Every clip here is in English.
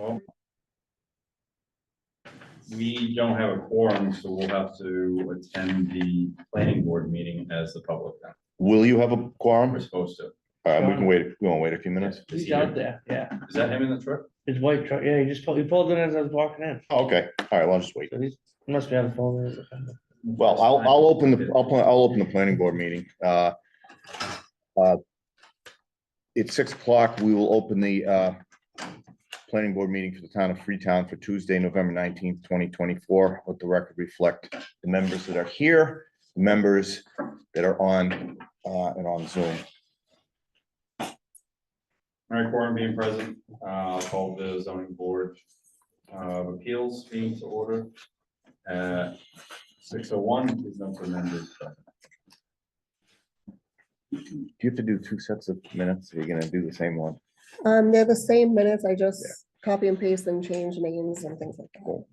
Well, we don't have a quorum, so we'll have to attend the planning board meeting as the public then. Will you have a We're quorum? supposed to. We can wait, we want to wait a few minutes. Is He's he out here? there, yeah. Is that him in the truck? His white truck, yeah, he pulled in as I was walking in. Oh, okay, all right, well, I'll just wait. So he must be on the phone. Or something. Well, I'll open the planning board meeting. It's 6 o'clock. We will open the planning board meeting for the town of Freetown for Tuesday, November 19th, 2024. Let the record reflect the members that are here, the members that are on and on Zoom. All right, quorum being present, I'll call the zoning board of appeals meeting to order. 6:01 is number of members present. Do you have to do 2 sets of minutes? Or you're gonna do the same one? They're the same minutes. I just copy and paste and change names and things like that.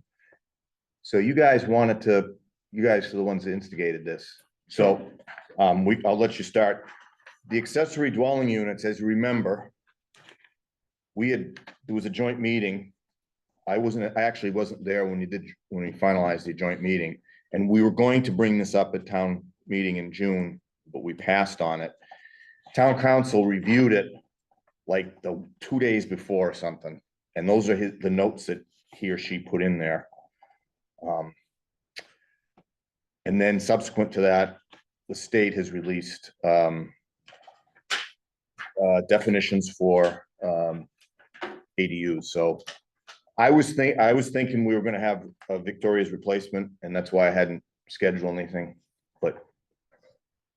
So you guys are the ones that instigated this. So I'll let you start. The accessory dwelling units, as you remember, there was a joint meeting. I actually wasn't there when we finalized the joint meeting. And we were going to bring this up at town meeting in June, but we passed on it. Town council reviewed it like the 2 days before or something. And those are the notes that he or she put in there. And then subsequent to that, the state has released definitions for ADUs. So I was thinking we were gonna have a Victoria's replacement, and that's why I hadn't scheduled anything, but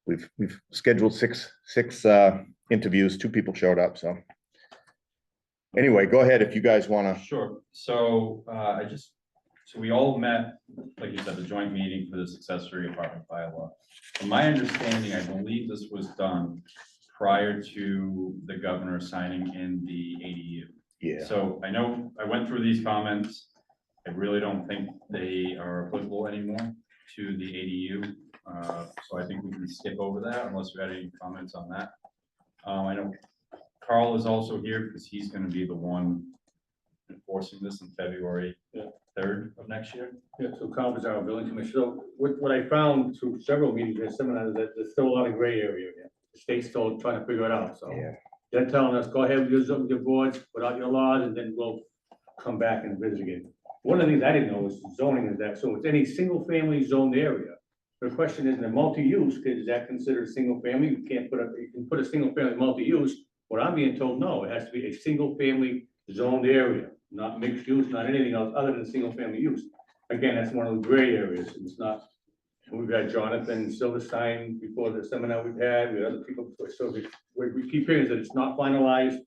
we've scheduled six interviews, 2 people showed up, so. Anyway, go ahead if you guys wanna. Sure, so so we all met, like you said, the joint meeting for this accessory apartment bylaw. From my understanding, I believe this was done prior to the governor signing in the ADU. Yeah, So I know I went through these comments. I really don't think they are applicable anymore to the ADU. So I think we can skip over that unless you had any comments on that. I know Carl is also here because he's going to be the one enforcing this in February 3rd of next year. Yeah, so Carl is our building commissioner. So what I found through several meetings and seminars, that there's still a lot of gray area here. The state's still trying to figure it out, so. yeah. They're telling us, go ahead with your boards, put out your laws, and then we'll come back and visit again. One of the things I didn't know is zoning is that, so it's any single family zoned area. The question is, in a multi-use, is that considered single family? You can put a single family multi-use. What I'm being told, no, it has to be a single family zoned area, not mixed use, not anything else other than single family use. Again, that's one of the gray areas. It's not, we've had Jonathan Silverstein before the seminar we've had, we had other people, so we keep hearing that it's not finalized.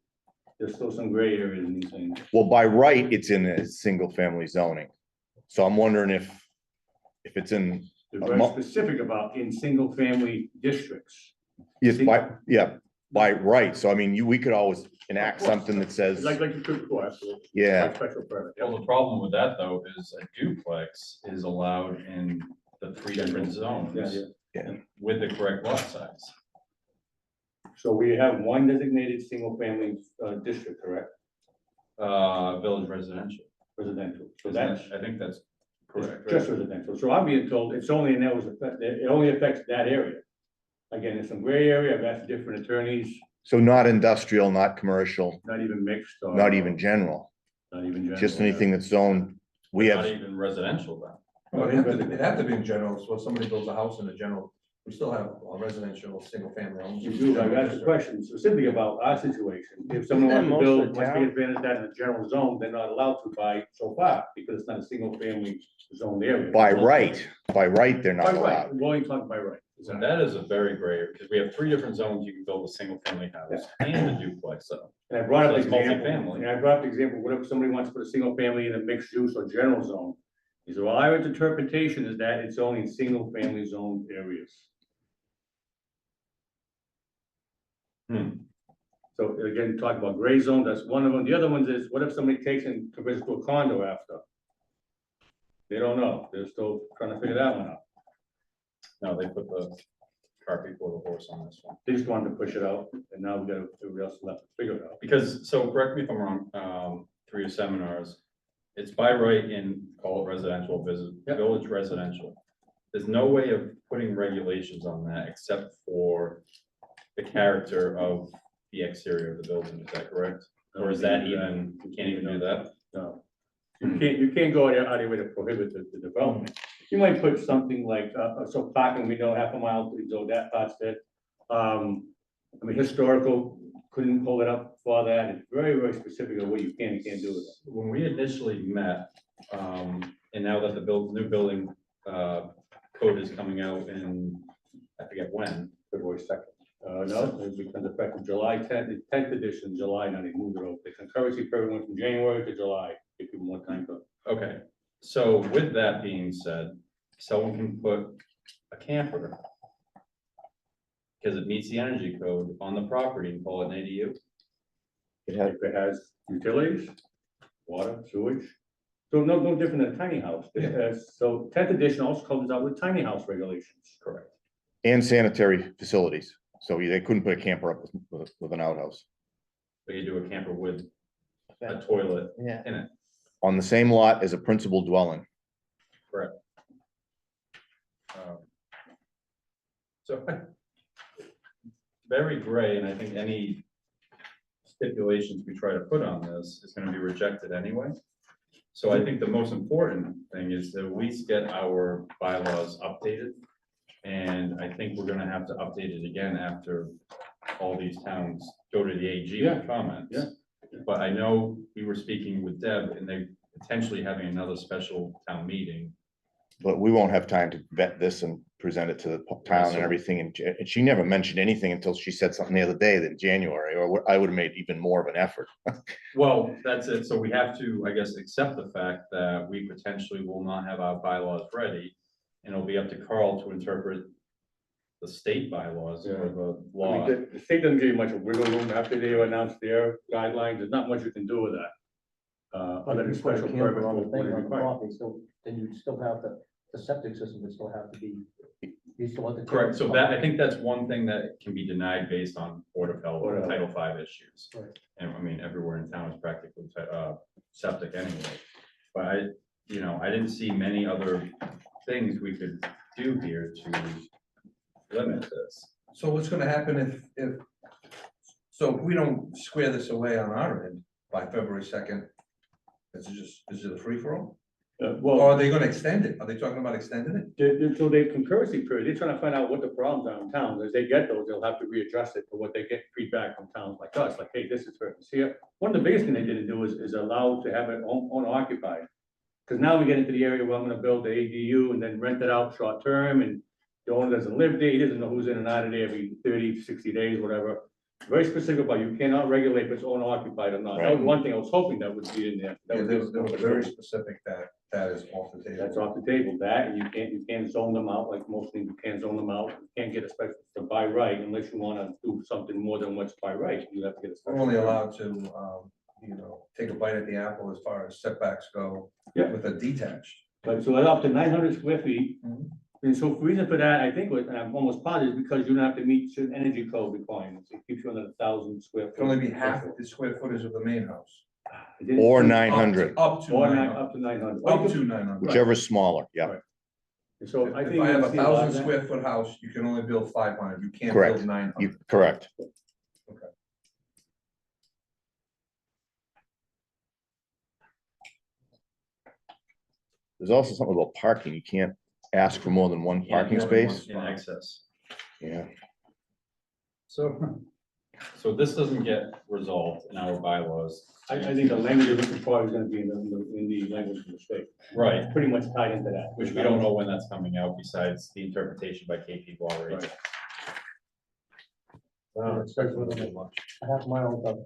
There's still some gray areas in these things. Well, by right, it's in a single family zoning. So I'm wondering if it's in, They're very specific about in single family districts. yes, by right. So I mean, we could always enact something that says, Like you could before, absolutely. yeah, Like special permit. Well, the problem with that though is a duplex is allowed in the 3 different zones Yeah. with the correct lot size. So we have one designated single family district, correct? Village residential. Residential. So Isn't that's that- I think that's correct. just residential. So I'm being told it's only in those, it only affects that area. Again, it's some gray area. I've asked different attorneys, so not industrial, not commercial, not even mixed or. not even general, Not even general. just anything that's zoned. We Not have, even residential then. Well, it'd have to be in general, so if somebody builds a house in a general, we still have a residential, single family homes. You do, I've asked a question specifically about our situation. If someone wants to Most of build, the wants to town- take advantage of that in a general zone, they're not allowed to by so far, because it's not a single family zoned area. by right, they're By not right, allowed. we're only talking by right. So that is a very gray, because we have 3 different zones. You can build a single family house and a duplex zone. And I brought up So the it's example, multifamily. and I brought up the example, what if somebody wants to put a single family in a mixed use or general zone? He said, well, our interpretation is that it's only single family zoned areas. So again, talk about gray zone, that's one of them. The other ones is, what if somebody takes and converts to a condo after? They don't know, they're still trying to figure that one out. No, they put the cart before the horse on this one. They just wanted to push it out, and now we got everybody else left to figure it out. Because, so correct me if I'm wrong, through your seminars, it's by right in, call it residential, village residential. There's no way of putting regulations on that except for the character of the exterior of the building, is that correct? Or is that even, you can't even do that? No. You can't go out of your way to prohibit the development. You might put something like, so parking, we know half a mile, so that part's it. I mean, historical, couldn't pull it up for that. It's very, very specific of what you can and can't do with it. When we initially met, and now that the new building, code is coming out in, I forget when, February 2nd. No, it becomes effective July 10th, the 10th edition, July 9th, they moved it over. The concurrency period went from January to July, if you want time to. okay. So with that being said, someone can put a camper because it meets the energy code on the property and call it an ADU. If it has utilities, water, sewage. So no different than a tiny house. It has- So 10th edition also comes out with tiny house regulations. Correct. And sanitary facilities. So they couldn't put a camper up with an outhouse. But you do a camper with a toilet Yeah. in it. On the same lot as a principal dwelling. So very gray, and I think any stipulations we try to put on this is gonna be rejected anyway. So I think the most important thing is to at least get our bylaws updated. And I think we're gonna have to update it again after all these towns go to the AG Yeah, with comments. yeah. But I know we were speaking with Deb and they potentially having another special town meeting. But we won't have time to vet this and present it to the town and everything. And she never mentioned anything until she said something the other day that in January, or I would have made even more of an effort. Well, that's it. So we have to, I guess, accept the fact that we potentially will not have our bylaws ready. And it'll be up to Carl to interpret the state bylaws or the I mean, law. the state doesn't give you much wiggle room after they announce their guidelines. There's not much you can do with that. Other than special permit. On the for thing what on is the required. property, so then you'd still have the septic system would still have to be, you still have to. Correct. So that, I think that's one thing that can be denied based on Board of Health Board or of Title V issues. Right. And I mean, everywhere in town is practically septic anyway. But I didn't see many other things we could do here to limit this. So what's gonna happen so if we don't square this away on our end by February 2nd, is it a free for all? Or Well, are they gonna extend it? Are they talking about extending it? so they concurrency period, they're trying to find out what the problems are in towns. As they get those, they'll have to readjust it for what they get feedback from towns like us, like, hey, this is hurting us here. One of the biggest thing they didn't do is allow to have it owner occupied. Because now we get into the area where I'm gonna build the ADU and then rent it out short term, and the owner doesn't live there, he doesn't know who's in and out of there every 30, 60 days, whatever. Very specific about you cannot regulate if it's owner occupied or not. That was one thing I was hoping that would be in there. That Yeah, was- they were very specific that is off the table. That's off the table, that, and you can't zone them out, like most things, you can't zone them out, you can't get a special, to by right, unless you wanna do something more than what's by right, you have to get a We're special. only permit. allowed to, take a bite at the apple as far as setbacks go Yeah. with a detached. But so up to 900 square feet, Mhm. and so the reason for that, I think, and I'm almost positive, is because you don't have to meet certain energy code requirements, it keeps you under 1,000 square. It can only be half the square footage of the main house. It didn't Or say- 900, Up to Or 900. up to 900. Up to 900. whichever's smaller, yeah. Right. So I If think. I have you'll a see lot of 1,000 that. square foot house, you can only build 500, you can't Correct. build 900. You, correct. Okay. There's also something about parking. You can't ask for more than one Yeah, parking more than one space. In excess. Yeah, So this doesn't get resolved in our bylaws. I think the language you're looking for is gonna be in the language from the state, Right, pretty much tied into that. which we don't know when that's coming out besides the interpretation by KP Law. Right? Right. Especially with a half mile of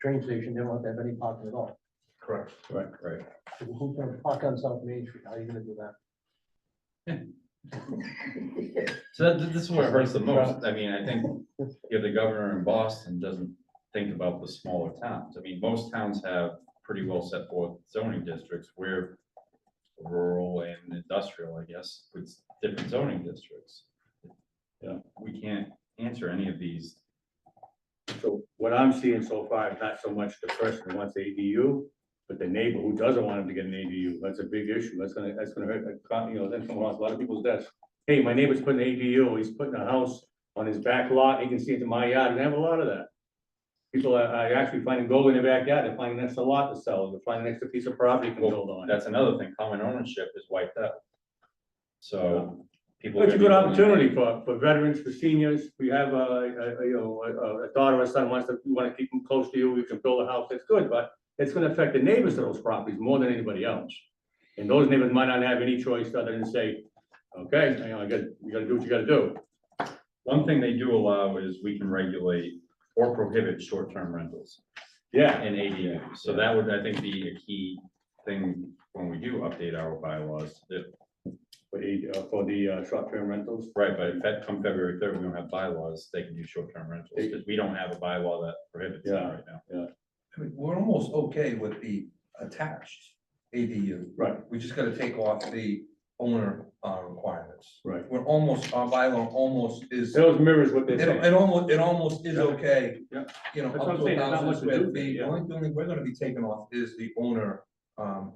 train station, they don't have to have any parking at all. Correct. Right. So who's gonna park on South Main Street? How are you gonna do that? So this is where it hurts the most. I mean, I think if the governor in Boston doesn't think about the smaller towns. I mean, most towns have pretty well set forth zoning districts. We're rural and industrial, I guess, with different zoning districts. Yeah. We can't answer any of these. So what I'm seeing so far is not so much the person who wants ADU, But the neighbor who doesn't want him to get an ADU, that's a big issue, that's gonna hurt, then come across a lot of people's desks. Hey, my neighbor's putting an ADU, he's putting a house on his back lot, he can see into my yard, and I have a lot of that. People are actually finding gold in their backyard, they're finding an extra lot to sell, they're finding an extra piece of property to build on. That's another thing, common ownership is wiped out. So people. It's a good are gonna be- opportunity for veterans, for seniors, we have a daughter or son wants to, you wanna keep them close to you, you can build a house, that's good, but it's gonna affect the neighbors of those properties more than anybody else. And those neighbors might not have any choice other than say, okay, you gotta do what you gotta do. One thing they do allow is we can regulate or prohibit short-term rentals Yeah, in ADU. So that would, I think, be a key thing when we do update our bylaws. for the short-term rentals. Right, but if that come February 3rd, we don't have bylaws, they can do short-term rentals, because we don't have a bylaw that prohibits that Yeah. right now. I mean, we're almost okay with the attached ADU. Right, We just gotta take off the owner requirements. right. We're almost, our bylaw almost is, Those mirrors what they're it saying. it almost is Yeah. okay. Yeah. You know, That's up what I'm to saying, there's not 1,000 much to square do, feet. The yeah. only thing we're gonna be taking off is the owner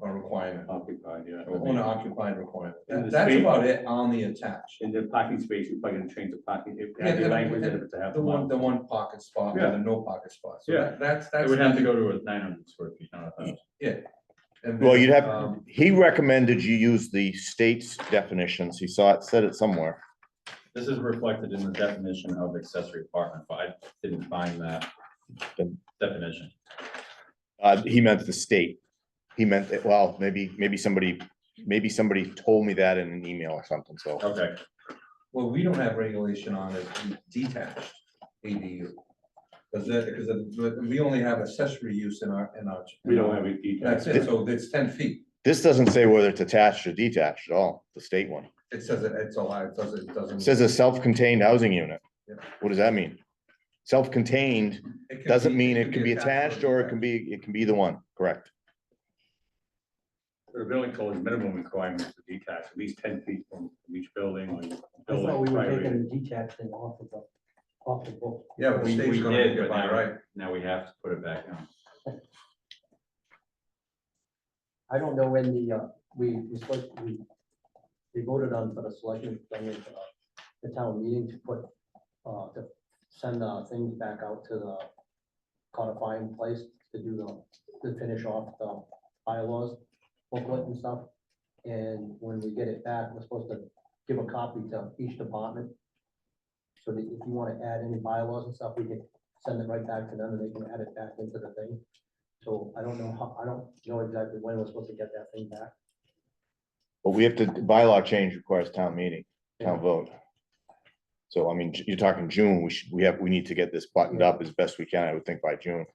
requirement, Occupied, yeah. the owner occupied requirement. And the That's space- about it on the attached. In the parking space, you're probably gonna change the parking, if Yeah, add the the- language, if it's a half a The mile. one pocket spot, Yeah. and the no pocket spot. So Yeah. that's. It would have to go to a 900 square feet, not 1,000. And Well, then, you'd have, um, he recommended you use the state's definitions. He saw it, said it somewhere. This is reflected in the definition of accessory apartment, but I didn't find that definition. He meant the state. He meant, well, maybe somebody told me that in an email or something, so. Okay, Well, we don't have regulation on a detached ADU. Because we only have accessory use in our. We don't have it detailed. That's it, so it's 10 feet. This doesn't say whether it's attached or detached at all, the state one. It says it's a lot, it doesn't. It says a self-contained housing unit. Yeah. What does that mean? Self-contained It can doesn't be- mean it can be attached or it can be the one, correct? The building code is minimum requirements for detached, at least 10 feet from each building or I thought building. we were private. taking the detached thing off the book. Yeah, but the we state's gonna did, make it but by now, right. now we have to put it back on. I don't know when we voted on for the selection, the town meeting to put, to send things back out to the codifying place to do to finish off the bylaws booklet and stuff. And when we get it back, we're supposed to give a copy to each department. So that if you want to add any bylaws and stuff, we can send it right back to them and they can add it back into the thing. So I don't know exactly when we're supposed to get that thing back. But we have to, bylaw change requires town meeting, town vote. So I mean, you're talking June, we need to get this buttoned up as best we can, I would think by June.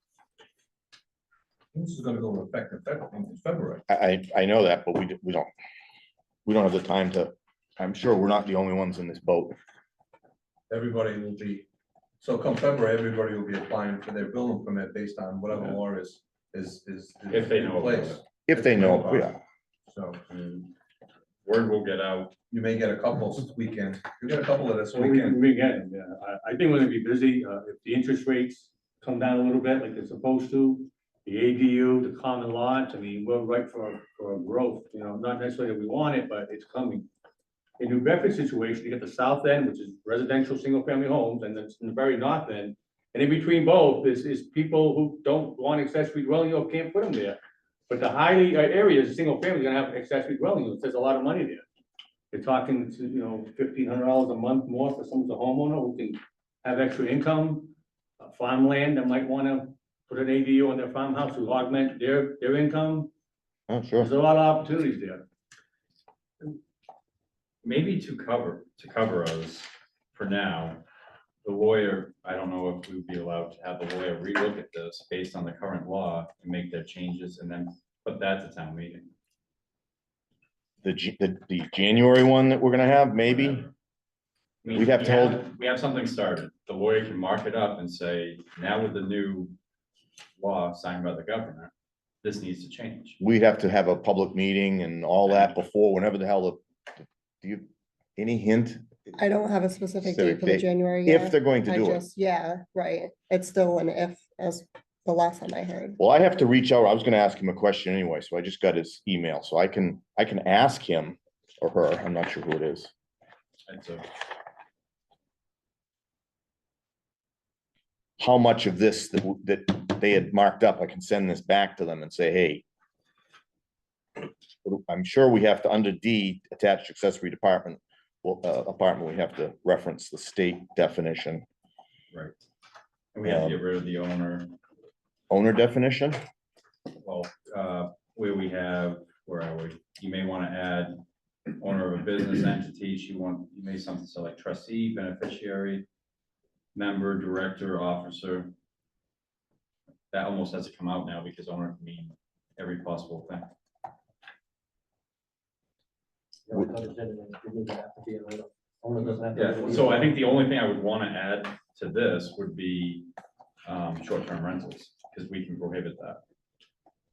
This is gonna go into effect in February. I know that, but we don't have the time to, I'm sure we're not the only ones in this boat. Everybody will be, so come February, everybody will be applying for their building permit based on whatever Yeah. law is. If they in know about place. it. If they know, yeah. So Word will get out. you may get a couple this weekend, you get a couple of this So we weekend. get, yeah, I think we're gonna be busy, if the interest rates come down a little bit like they're supposed to. The ADU, the common lot, I mean, we're right for growth, not necessarily that we want it, but it's coming. In New Bedford situation, you get the south end, which is residential, single-family homes, and then in the very north end. And in between both is people who don't want accessory dwelling or can't put them there. But the highly areas, single family gonna have accessory dwelling units, there's a lot of money there. You're talking to, $1,500 a month more for someone's a homeowner who can have extra income. Farmland that might wanna put an ADU on their farmhouse to augment their income. Oh, sure. There's a lot of opportunities there. Maybe to cover us for now, the lawyer, I don't know if we'd be allowed to have the lawyer relook at this based on the current law and make their changes and then put that to town meeting. The January one that we're gonna have, maybe, I mean, We'd have to hold- we have something started. The lawyer can mark it up and say, now with the new law signed by the governor, this needs to change. we'd have to have a public meeting and all that before, whenever the hell do you, any hint? I don't have a specific date Specific for the date. January If yet. they're going to do it. Yeah, right. It's still an if, as the last time I heard. Well, I have to reach out. I was gonna ask him a question anyway, so I just got his email, so I can ask him or her, I'm not sure who it is. It's a- How much of this that they had marked up, I can send this back to them and say, hey. I'm sure we have to, under D, attached accessory department, well, apartment, we have to reference the state definition. Right. And we have to get rid of the Owner definition? well, where we have, where are we? You may want to add owner of a business entity, you may something so like trustee, beneficiary, member, director, officer. That almost has to come out now because owner can mean every possible thing. Yeah, we thought it said it didn't have to be an owner doesn't have to. Yeah, so I think the only thing I would want to add to this would be short-term rentals, because we can prohibit that.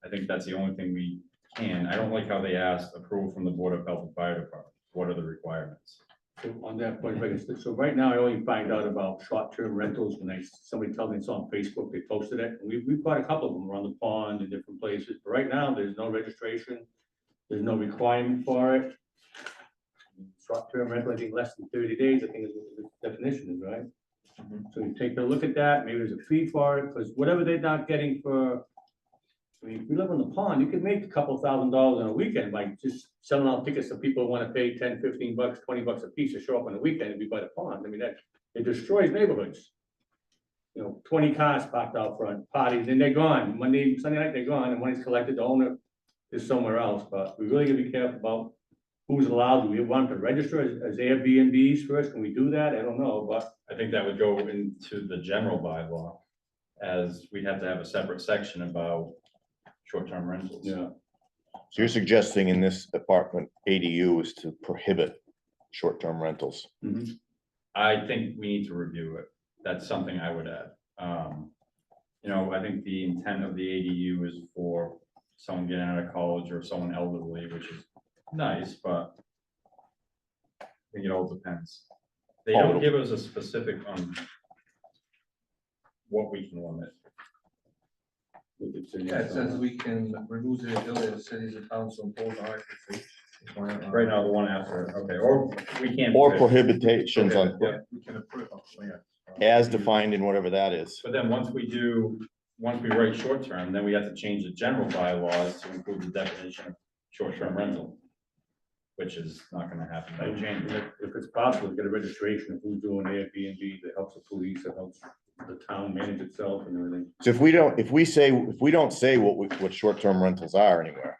I think that's the only thing we can. I don't like how they asked approval from the Board of Health and Fire Department. What are the requirements? So on that point, if I can- so right now I only find out about short-term rentals when somebody tells me it's on Facebook, they posted it. And we've got a couple of them around the pond in different places, but right now there's no registration. There's no requirement for it. Short-term rental, I think less than 30 days, I think is what the definition is, right? So you take a look at that, maybe there's a fee for it, because whatever they're not getting for, I mean, if you live on the pond, you could make a couple $1,000s on a weekend by just selling out tickets to people who want to pay 10, 15 bucks, 20 bucks a piece to show up on the weekend and be by the pond. I mean, that, it destroys neighborhoods. You know, 20 cars parked out front, parties, and they're gone. Monday, Sunday night, they're gone, and money's collected, the owner is somewhere else, but we really gotta be careful about who's allowed. Do we want to register as Airbnbs first? Can we do that? I don't know, but I think that would go into the general bylaw, as we'd have to have a separate section about short-term rentals. yeah. So you're suggesting in this apartment ADU is to prohibit short-term rentals? I think we need to review it. That's something I would add. You know, I think the intent of the ADU is for someone getting out of college or someone elderly, which is nice, but I think it all depends. They don't give us a specific on what we can limit. Yeah, it says we can remove the ability of cities and towns to impose occupancy. Right now, the one after, okay, or we can't. Or prohibitations on, Yeah. We can approve, yeah. as defined in whatever that is. But then once we write short-term, then we have to change the general bylaws to include the definition of short-term rental, which is not gonna happen by January. If it's possible, get a registration of who's doing Airbnb, that helps the police, that helps the town manage itself and everything. So if we don't say what short-term rentals are anywhere,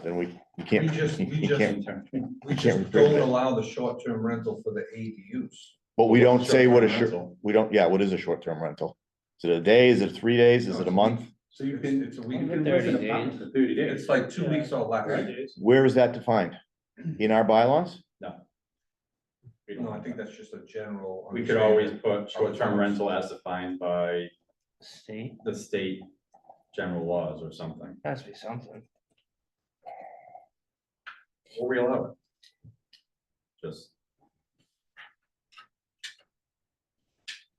then we can't. We just- you can't- We can't just restrict don't it. allow the short-term rental for the ADUs. But we don't say what a Short-term short, rental. we don't, yeah, what is a short-term rental? Is it a day? Is it 3 days? Is it a month? So you can, It's a you week. can rent an apartment for 30 days. It's like 2 weeks or less. 30 days. Where is that defined? In our bylaws? We don't No, I want think that. that's just a general. We could always understanding. put short-term rental as defined by State, the state general laws or something. has to be something. Or we allow it. Just,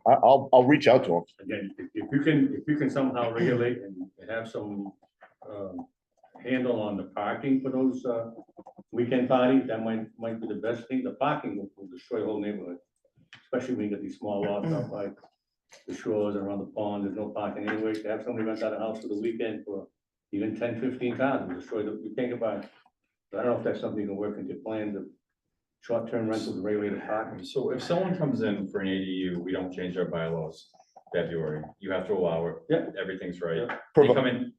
I'll reach out to him. Again, if you can somehow regulate and have some, handle on the parking for those, weekend parties, that might be the best thing. The parking will destroy the whole neighborhood. Especially when you get these small lots out like the shores around the pond, there's no parking anyway. To have somebody rent out a house for the weekend for even 10, 15 cars, will destroy you can't get by. But I don't know if that's something you can work into plans of short-term rentals, regulated parking. so if someone comes in for an ADU, we don't change our bylaws February, you have to allow it. Yeah. Everything's right. They Provi- come in,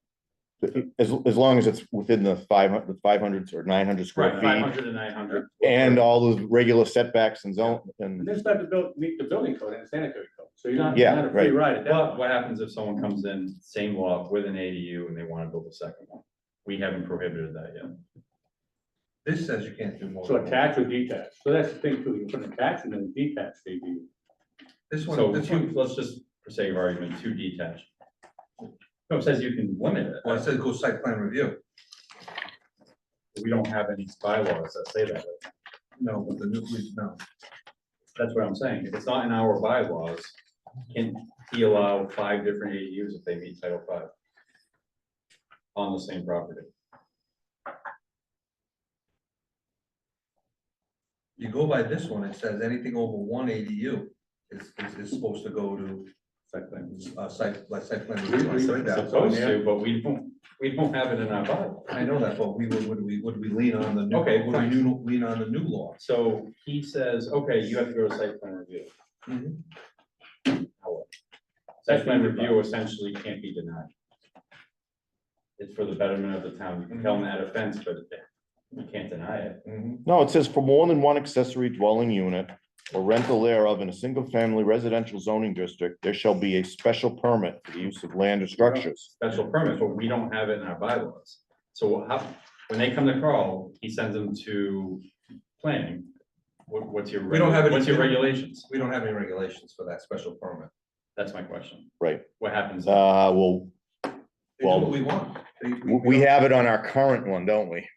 As long as it's within the 500 or 900 square right, feet 500 to 900. and all those regular setbacks and zone And and, then start to meet the building code and the sanitary code. So you're not, Yeah, you're not a free right. ride at that But point. what happens if someone comes in, same lot with an ADU and they want to build a second one? We haven't prohibited that yet. This says you can't do more. So than one. attached or detached. So that's the thing too. You put an attached and then a detached ADU. This So one, this one, let's just, for sake of argument, 2 detached. No, it says you can limit it. well, it says go site plan review. We don't have any bylaws that say that. No, but the new, no. That's what I'm saying. If it's not in our bylaws, can he allow 5 different ADUs if they meet Title V? On the same property? You go by this one, it says anything over one ADU is supposed to go to Site plan. site plan. We- review. I we- said that. Supposed to, but we don't have it in our bylaw. I know that, but would we lean on the new? Okay, Would we lean on the new law? So he says, okay, you have to go to site plan review. Site plan review essentially can't be denied. It's for the betterment of the town. You can tell them to add a fence, but you can't deny it. No, it says for more than one accessory dwelling unit or rental thereof in a single-family residential zoning district, there shall be a special permit for the use of land or structures. Special permit, but we don't have it in our bylaws. So how, when they come to Carl, he sends them to planning. What's your, We don't have any- what's your regulations? We don't have any regulations for that special permit. That's my question. Right. What happens? Well, They do Well, what we want. we have it on our current one, don't we?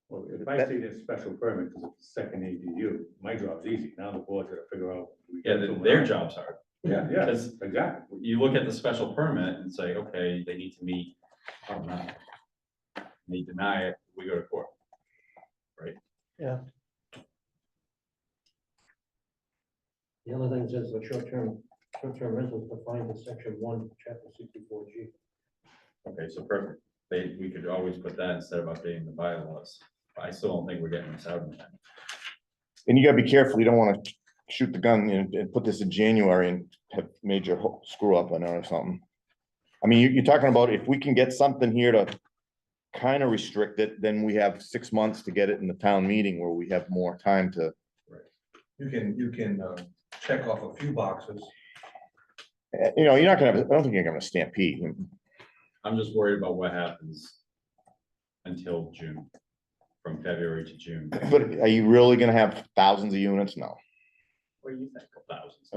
Well, if I say this special permit, because it's the second ADU, my job's easy. Now the board's gotta figure out. we Yeah, get to them or their not. job's hard. Yeah, yeah, Because exactly. you look at the special permit and say, okay, they need to meet, I don't know. They deny it, we go to court. The other thing says the short-term rentals defined in section 1, chapter 64G. Okay, so perfect. We could always put that instead of updating the bylaws. I still don't think we're getting this out in time. And you gotta be careful, you don't wanna shoot the gun and put this in January and have major screw up on it or something. I mean, you're talking about if we can get something here to kind of restrict it, then we have 6 months to get it in the town meeting where we have more time to. You can check off a few boxes. You know, you're not gonna, I don't think you're gonna stampede. I'm just worried about what happens until June, from February to June. But are you really gonna have thousands of units? No. What do you think? Thousands.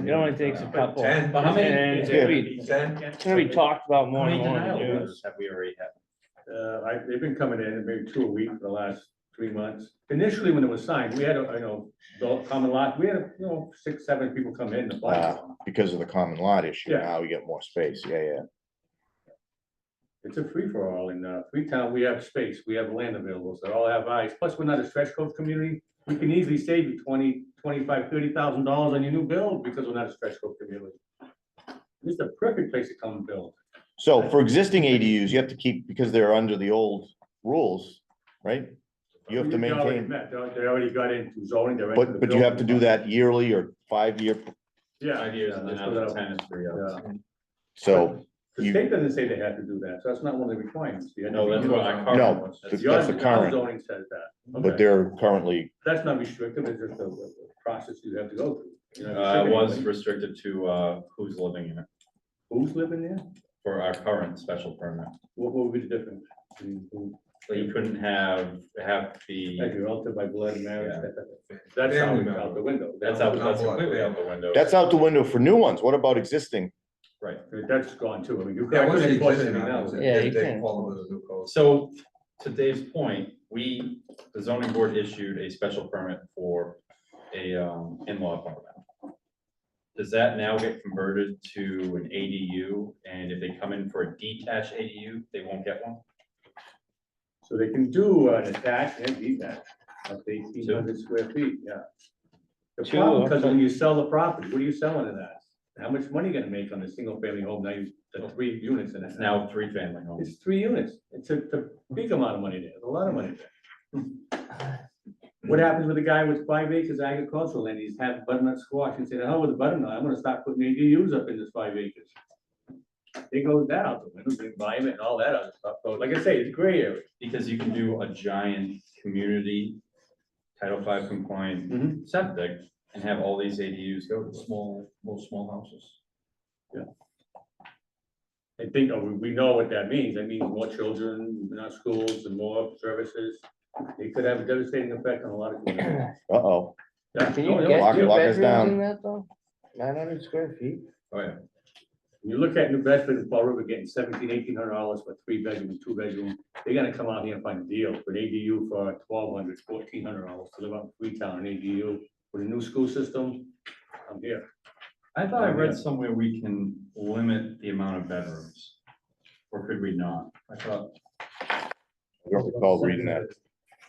It only takes a couple. 10. But how many? And it's gonna be, 10. it's gonna be talked about How more many and more. in the denial news. letters have we already had? They've been coming in maybe 2 a week for the last 3 months. Initially, when it was signed, we had, the common lot, we had, 6, 7 people come in to apply. Because of the common lot issue, Yeah. now we get more space, yeah. It's a free-for-all in Freetown. We have space, we have land available, so they all have eyes. Plus, we're not a stretch coach community. We can easily save you $20,000, $25,000, $30,000 on your new build because we're not a stretch coach community. This is the perfect place to come and build. So for existing ADUs, you have to keep, because they're under the old rules, right? You have to They already maintain, met. They already got into zoning. they're into the but you have to do building. that yearly or 5-year, Yeah. 5 years and then that's what after I- 10 is 3 years. Yeah. so. The You- state doesn't say they have to do that, so that's not one of the requirements. You have to No, be that's doing what it. I. No, was. that's Yours- the our current. Zoning says that. But Okay. they're currently, That's not restrictive, it's just a process you have to go through. You're not It restricting was anybody. restricted to who's living in it Who's living there? for our current special permit. What would be the difference? I mean, So you couldn't have Like the, you're relative by blood and marriage, Yeah. that's Family out the window. that's completely out the window. that's out the window for new ones. What about existing? Right. That's gone too. I mean, you Yeah, can't once the enforce existing anything now. happens, Yeah, they you can. fall under the new code. So to Dave's point, the zoning board issued a special permit for a in-law apartment. Does that now get converted to an ADU? And if they come in for a detached ADU, they won't get one? So they can do an attached and detached, up to 1,800 square feet, yeah. The Two, problem, because okay. when you sell the property, what are you selling it as? How much money you gonna make on a single family home, now you, the 3 units in it? It's now 3 family homes. It's 3 units, it's a big amount of money there, There's a lot of money there. What happens with a guy with 5 acres agricultural land, he's had butternut squash, and say, hell with the butternut, I'm gonna start putting ADUs up in this 5 acres. It goes that out the window, the environment and all that other stuff, so like I say, it's a gray area. Because you can do a giant community Title V compliant septic and have all these ADUs go to Small houses. I think, we know what that means, that means more children in our schools and more services. It could have a devastating effect on a lot of communities. Uh-oh. Yeah, Can no, you no, get Lock- two lock us bedrooms down. in that though? 900 square feet? Oh, yeah. You look at New Bedford and Fall River getting $1,700-$1,800 for 3 bedroom, 2 bedroom, they're gonna come out here and find a deal for an ADU for $1,200, $1,400 to live up in Freetown, an ADU with a new school system. I'm here. I thought I read somewhere we can limit the amount of bedrooms. Or could we not? I thought, I don't recall reading that. It's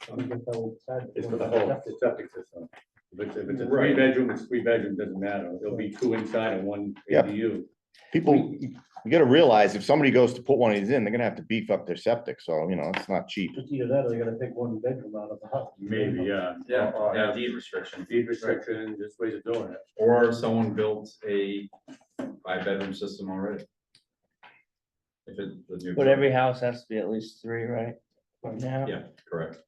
for the whole septic system. If it's a Right. 3 bedroom, it's 3 bedroom, doesn't matter. It'll be 2 inside and 1 Yep. ADU. People, you gotta realize if somebody goes to put one of these in, they're gonna have to beef up their septic, so, you know, it's not cheap. It's either that or you're gonna take 1 bedroom out of the house. Maybe, yeah. yeah, Or yeah, have deed restriction. deed restriction, just ways of doing it. Or someone built a 5-bedroom system already. If it. the new- But every house has to be at least 3, right? Right now. Yeah, correct.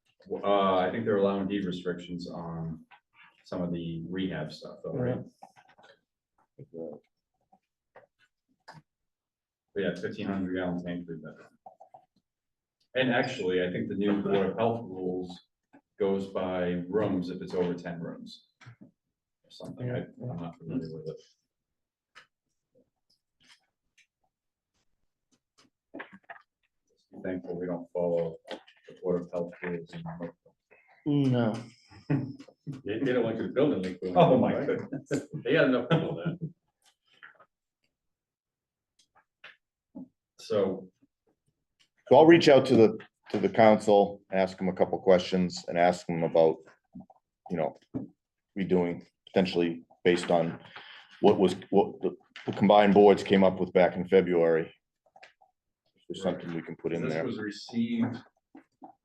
I think they're allowing deed restrictions on some of the rehab stuff, though, right? But yeah, 1,500 gallon tank, 3-bedroom. And actually, I think the new Board of Health rules goes by rooms if it's over 10 rooms. Or something, I'm not familiar with it. Thankful we don't follow the Board of Health rules. No. They don't want you to build in Lakeville. Oh, my right? goodness. They got enough people there. So, So I'll reach out to the council, ask them a couple questions and ask them about, you know, redoing potentially based on what the combined boards came up with back in February. There's something we can put in this there. was received,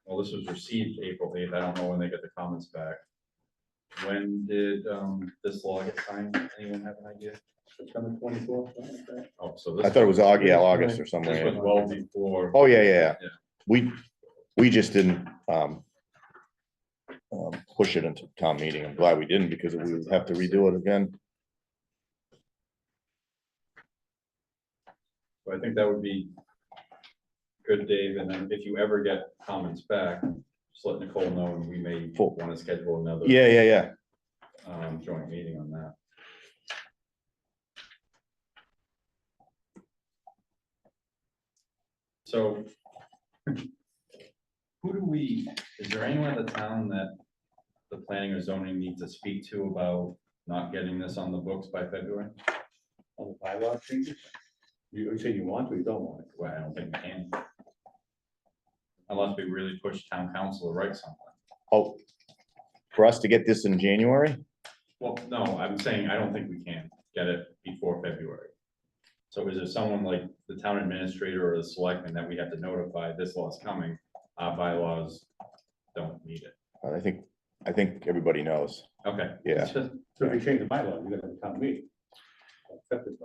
well, this was received April 8th. I don't know when they get the comments back. When did this law get signed? Anyone have an idea? September 24th. Oh, so this. I thought it was August or This somewhere. was well before. Oh, yeah. We just didn't push it into town meeting. I'm glad we didn't because we would have to redo it again. So I think that would be good, Dave, and then if you ever get comments back, just let Nicole know and we may Full. want to schedule another. Yeah. Joint meeting on that. So who do we, is there anyone in the town that the planning or zoning needs to speak to about not getting this on the books by February? On the bylaw changes? You say you want to, you don't want it. Well, I don't think we can. Unless we really push town council to write something. Oh, for us to get this in January? Well, no, I'm saying I don't think we can get it before February. So is there someone like the town administrator or the selectman that we have to notify this law is coming? Our bylaws don't need it. I think everybody knows. Okay. Yeah. So if you change the bylaw, you're gonna have a town meeting.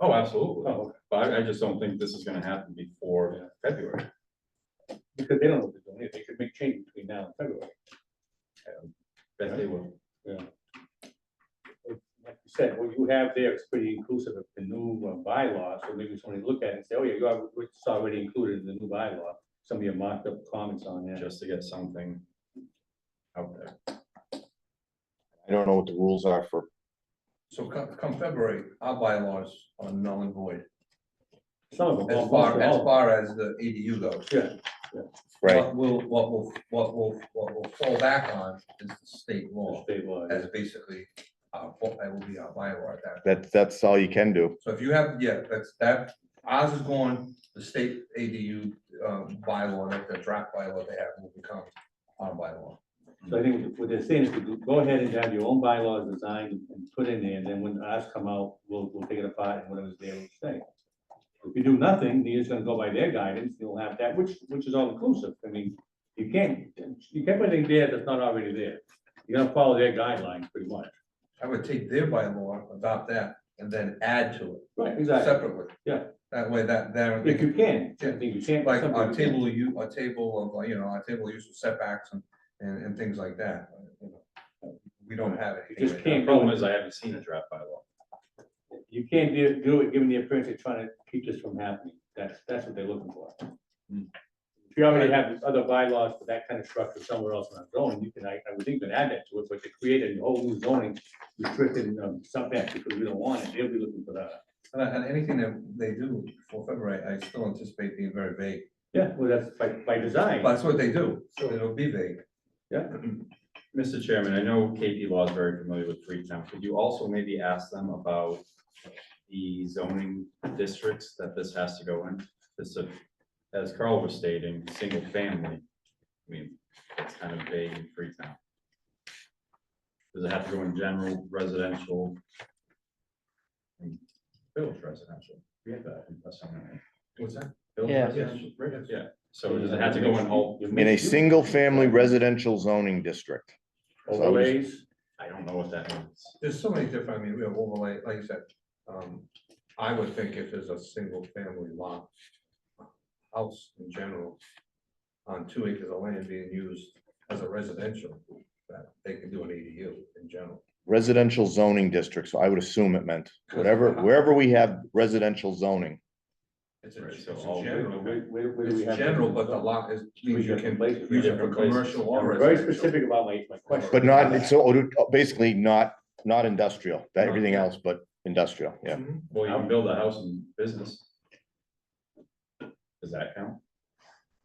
Oh, absolutely. Oh, But I just don't think this is gonna happen before February. because they don't know what they're doing. They could make changes between now and February. Bet they will. Yeah. Like you said, what you have there is pretty inclusive of the new bylaw, so maybe somebody look at it and say, oh yeah, it's already included in the new bylaw. Some of your marked up comments on there. Just to get something out there. I don't know what the rules are for, So come February, our bylaws are null and void, Some of them. as most of all. far as the ADU goes. Yeah, right? What will fall back on is the state the law, state law. as basically, that will be our bylaw at that. That's all you can do. So if you have, yeah, ours is going, the state ADU bylaw, like the draft bylaw they have will become our bylaw. So I think what they're saying is to go ahead and have your own bylaws designed and put in there, and then when ours come out, we'll take it apart and whatever's there will stay. If you do nothing, you're just gonna go by their guidance, you'll have that, which is all inclusive. I mean, you can't put anything there that's not already there. You're gonna follow their guidelines pretty much. I would take their bylaw, adopt that, and then add to it Right, exactly. separately. Yeah. That way there, If you can, I think you can't. like something a you table of a table of use of setbacks and things like that. We don't have You anything. just right The can't problem go, is I haven't seen a draft bylaw. you can't do it, given the appearance of trying to keep this from happening. That's what they're looking for. Hmm. If you already have other bylaws for that kind of structure somewhere else in our zoning, you can, I would think you can add that to it, but to create a whole new zoning restricting setback because we don't want it, they'll be looking for that. And anything that they do for February, I still anticipate being very vague. Yeah, well, that's by design. But that's what they do, so it'll be vague. Yeah. Mr. Chairman, I know KP Law is very familiar with Freetown. Could you also maybe ask them about the zoning districts that this has to go in? This, as Carl was stating, single family, I mean, it's kind of vague in Freetown. Does it have to go in general, residential? and Village residential, we have that. That's on there. What's that? Village Yeah. residential, right, yeah. So does it have to go in all? In a single-family residential zoning district. Overlays, I don't know what that means. There's so many different, I mean, we have overlay, like you said, I would think if there's a single family lot. House in general. On 2 acres of land being used as a residential, that they can do an ADU in general. Residential zoning district, so I would assume it meant whatever, wherever we have residential zoning. It's a, Right, it's so a all- general, where do we it's have? general, but the lot is, means you can places. use it for Different places. commercial or I'm very residential. specific about my question. But not, it's so, basically not industrial, that everything else but industrial, yeah. Mhm. Well, you can build a house in business. Does that count?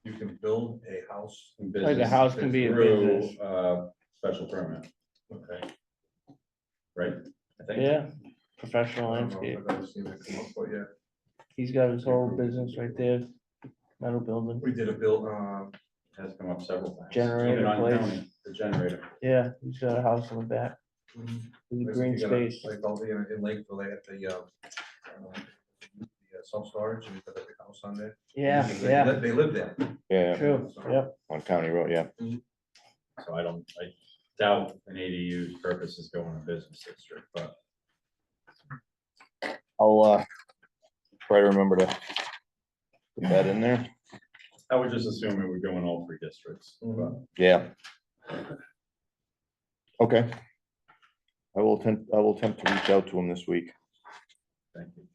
You can build a house. In Like a business house can be a through, business. Special permit, Okay. right? I think. Yeah, professional I don't know landscape. if I've ever seen that come up, but yeah, He's got his whole business right there. Metal building. we did a build, Has come up several times. Generator Even on place. county, the generator. Yeah, he's got a house in the back. With a like green you got a- space. Like all the, in Lakeville, they had the self-storage, and we put a house on there. Yeah, They yeah, live- They live there. Yeah, true, yep. on County Road, yeah. So I doubt an ADU's purpose is going to business district, but I'll, try to remember to put that in there. I would just assume it would go in all 3 districts. but Yeah. Okay. I will attempt to reach out to him this week. Thank you.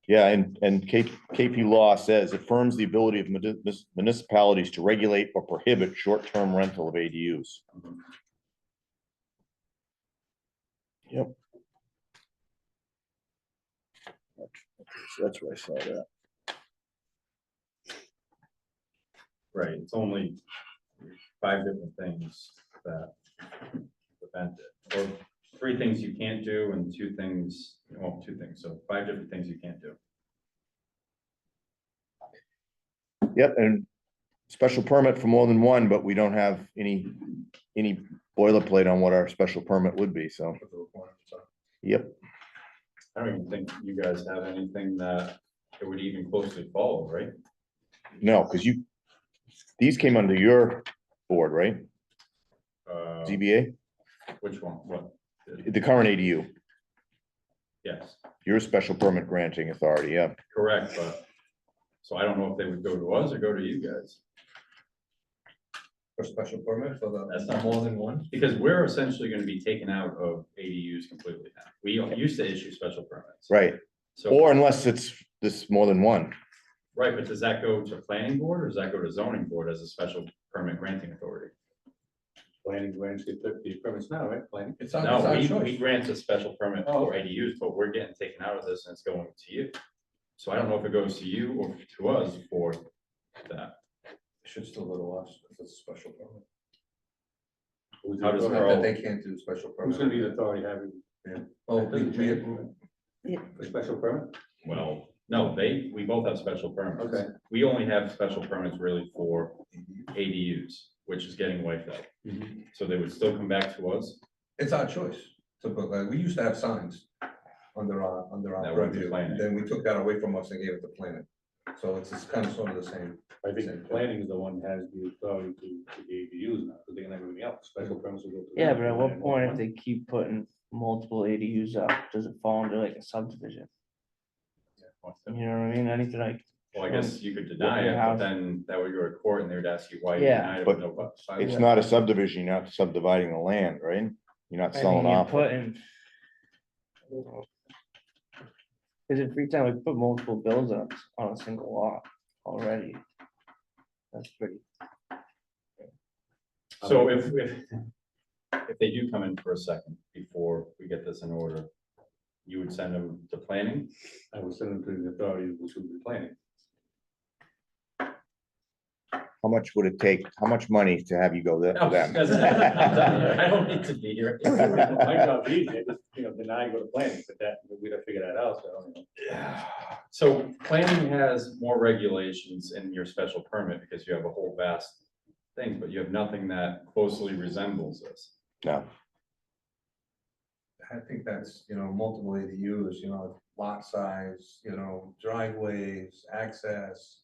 Yeah, and KP Law says affirms the ability of municipalities to regulate or prohibit short-term rental of ADUs. Yep. So that's where I saw that. Right, it's only 5 different things that prevent it, or 3 things you can't do and 2 things, well, 2 things, so 5 different things you can't do. Yep, and special permit for more than one, but we don't have any boilerplate on what our special permit would be, so, What the requirements are. yep. I don't even think you guys have anything that it would even closely follow, right? No, because these came under your board, right? ZBA, Which one, what? the current ADU, Yes, your special permit granting authority, yeah. correct, but, so I don't know if they would go to us or go to you guys. For special permit for That's the not- more than one? Because we're essentially gonna be taken out of ADUs completely now. We used to issue special permits. Right, So, or unless it's this more than one. right, but does that go to planning board or does that go to zoning board as a special permit granting authority? Planning grants the permits now, right? Planning. It's our No, we choice. grant a special permit Oh, for ADUs, but we're getting taken out of this and it's going to you. So I don't know if it goes to you or to us for that. Should still go to us, because it's a special permit. Who's How does the it Not Carl- that they can't do special permit. Who's gonna be the authority having Oh, we, a special permit? Well, no, we both have special permits. Okay. We only have special permits really for ADUs, which is getting wiped out. So they would still come back to us. it's our choice to put, like, we used to have signs under our That went to purview, planning. then we took that away from us and gave it to planning. So it's kind of sort of the same. I think the planning is the one that has the authority to the ADUs now, because they can have everything else, special permits will go. to Yeah, them. but at what point, if they keep putting multiple ADUs up, does it fall into like a subdivision? You know what I mean? Anything like, Well, I guess you could deny it, but then that would go to court and they would ask you why you Yeah. denied it But with no but. It's not a subdivision, you're not subdividing the land, right? You're not I selling mean, you're off. putting. Cause in Freetown, we put multiple bills on a single lot already. That's pretty, So if if they do come in for a second before we get this in order, you would send them to planning? I will send them to the authority, which will be planning. How much would it take, how much money to have you go there for them? I don't need to be here. My job's easy, I just, deny go to planning, but that, we'd have to figure that out, so I don't know. So planning has more regulations in your special permit because you have a whole vast thing, but you have nothing that closely resembles this. No, I think that's, multiple ADUs, lot size, driveways, access,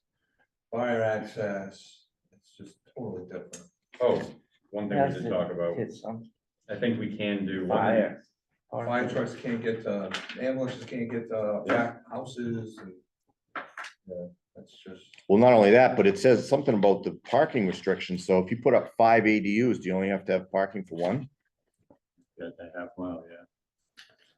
fire access. It's just totally different. Oh, one thing we Has did to talk about, hit some I think we can do. fire. Fire trucks can't get, ambulances can't get, back houses and. Yeah, that's just. well, not only that, but it says something about the parking restrictions, so if you put up 5 ADUs, do you only have to have parking for one? That half mile, yeah.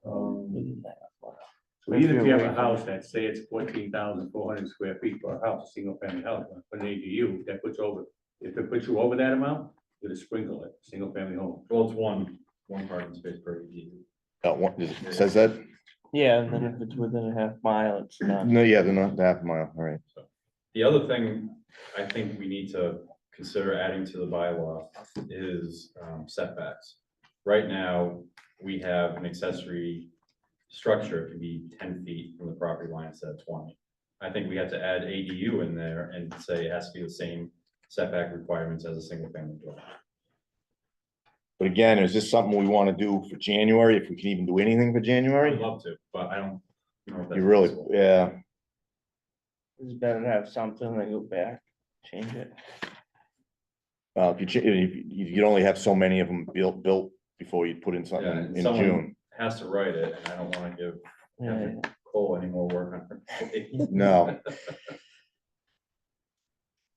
So If even if you you're have a away from- house that say it's 14,400 square feet for a house, a single family house, for an ADU, that puts over, if it puts you over that amount, you gotta sprinkle it, single family home. Well, it's one parking space per ADU. It says that? Yeah, and then if it's within a half mile, it's done. No, yeah, they're not the half mile, all right. The other thing I think we need to consider adding to the bylaw is setbacks. Right now, we have an accessory structure, it can be 10 feet from the property line instead of 20. I think we have to add ADU in there and say it has to be the same setback requirements as a single family dwelling. But again, is this something we want to do for January, if we can even do anything for I would January? love to, but I don't know if that's You really, possible. yeah, It's better to have something than go back, change it. if you only have so many of them built before you put in Yeah, something and in someone June. has to write it, and I don't want to give Yeah, Cole any more work on her plate. No,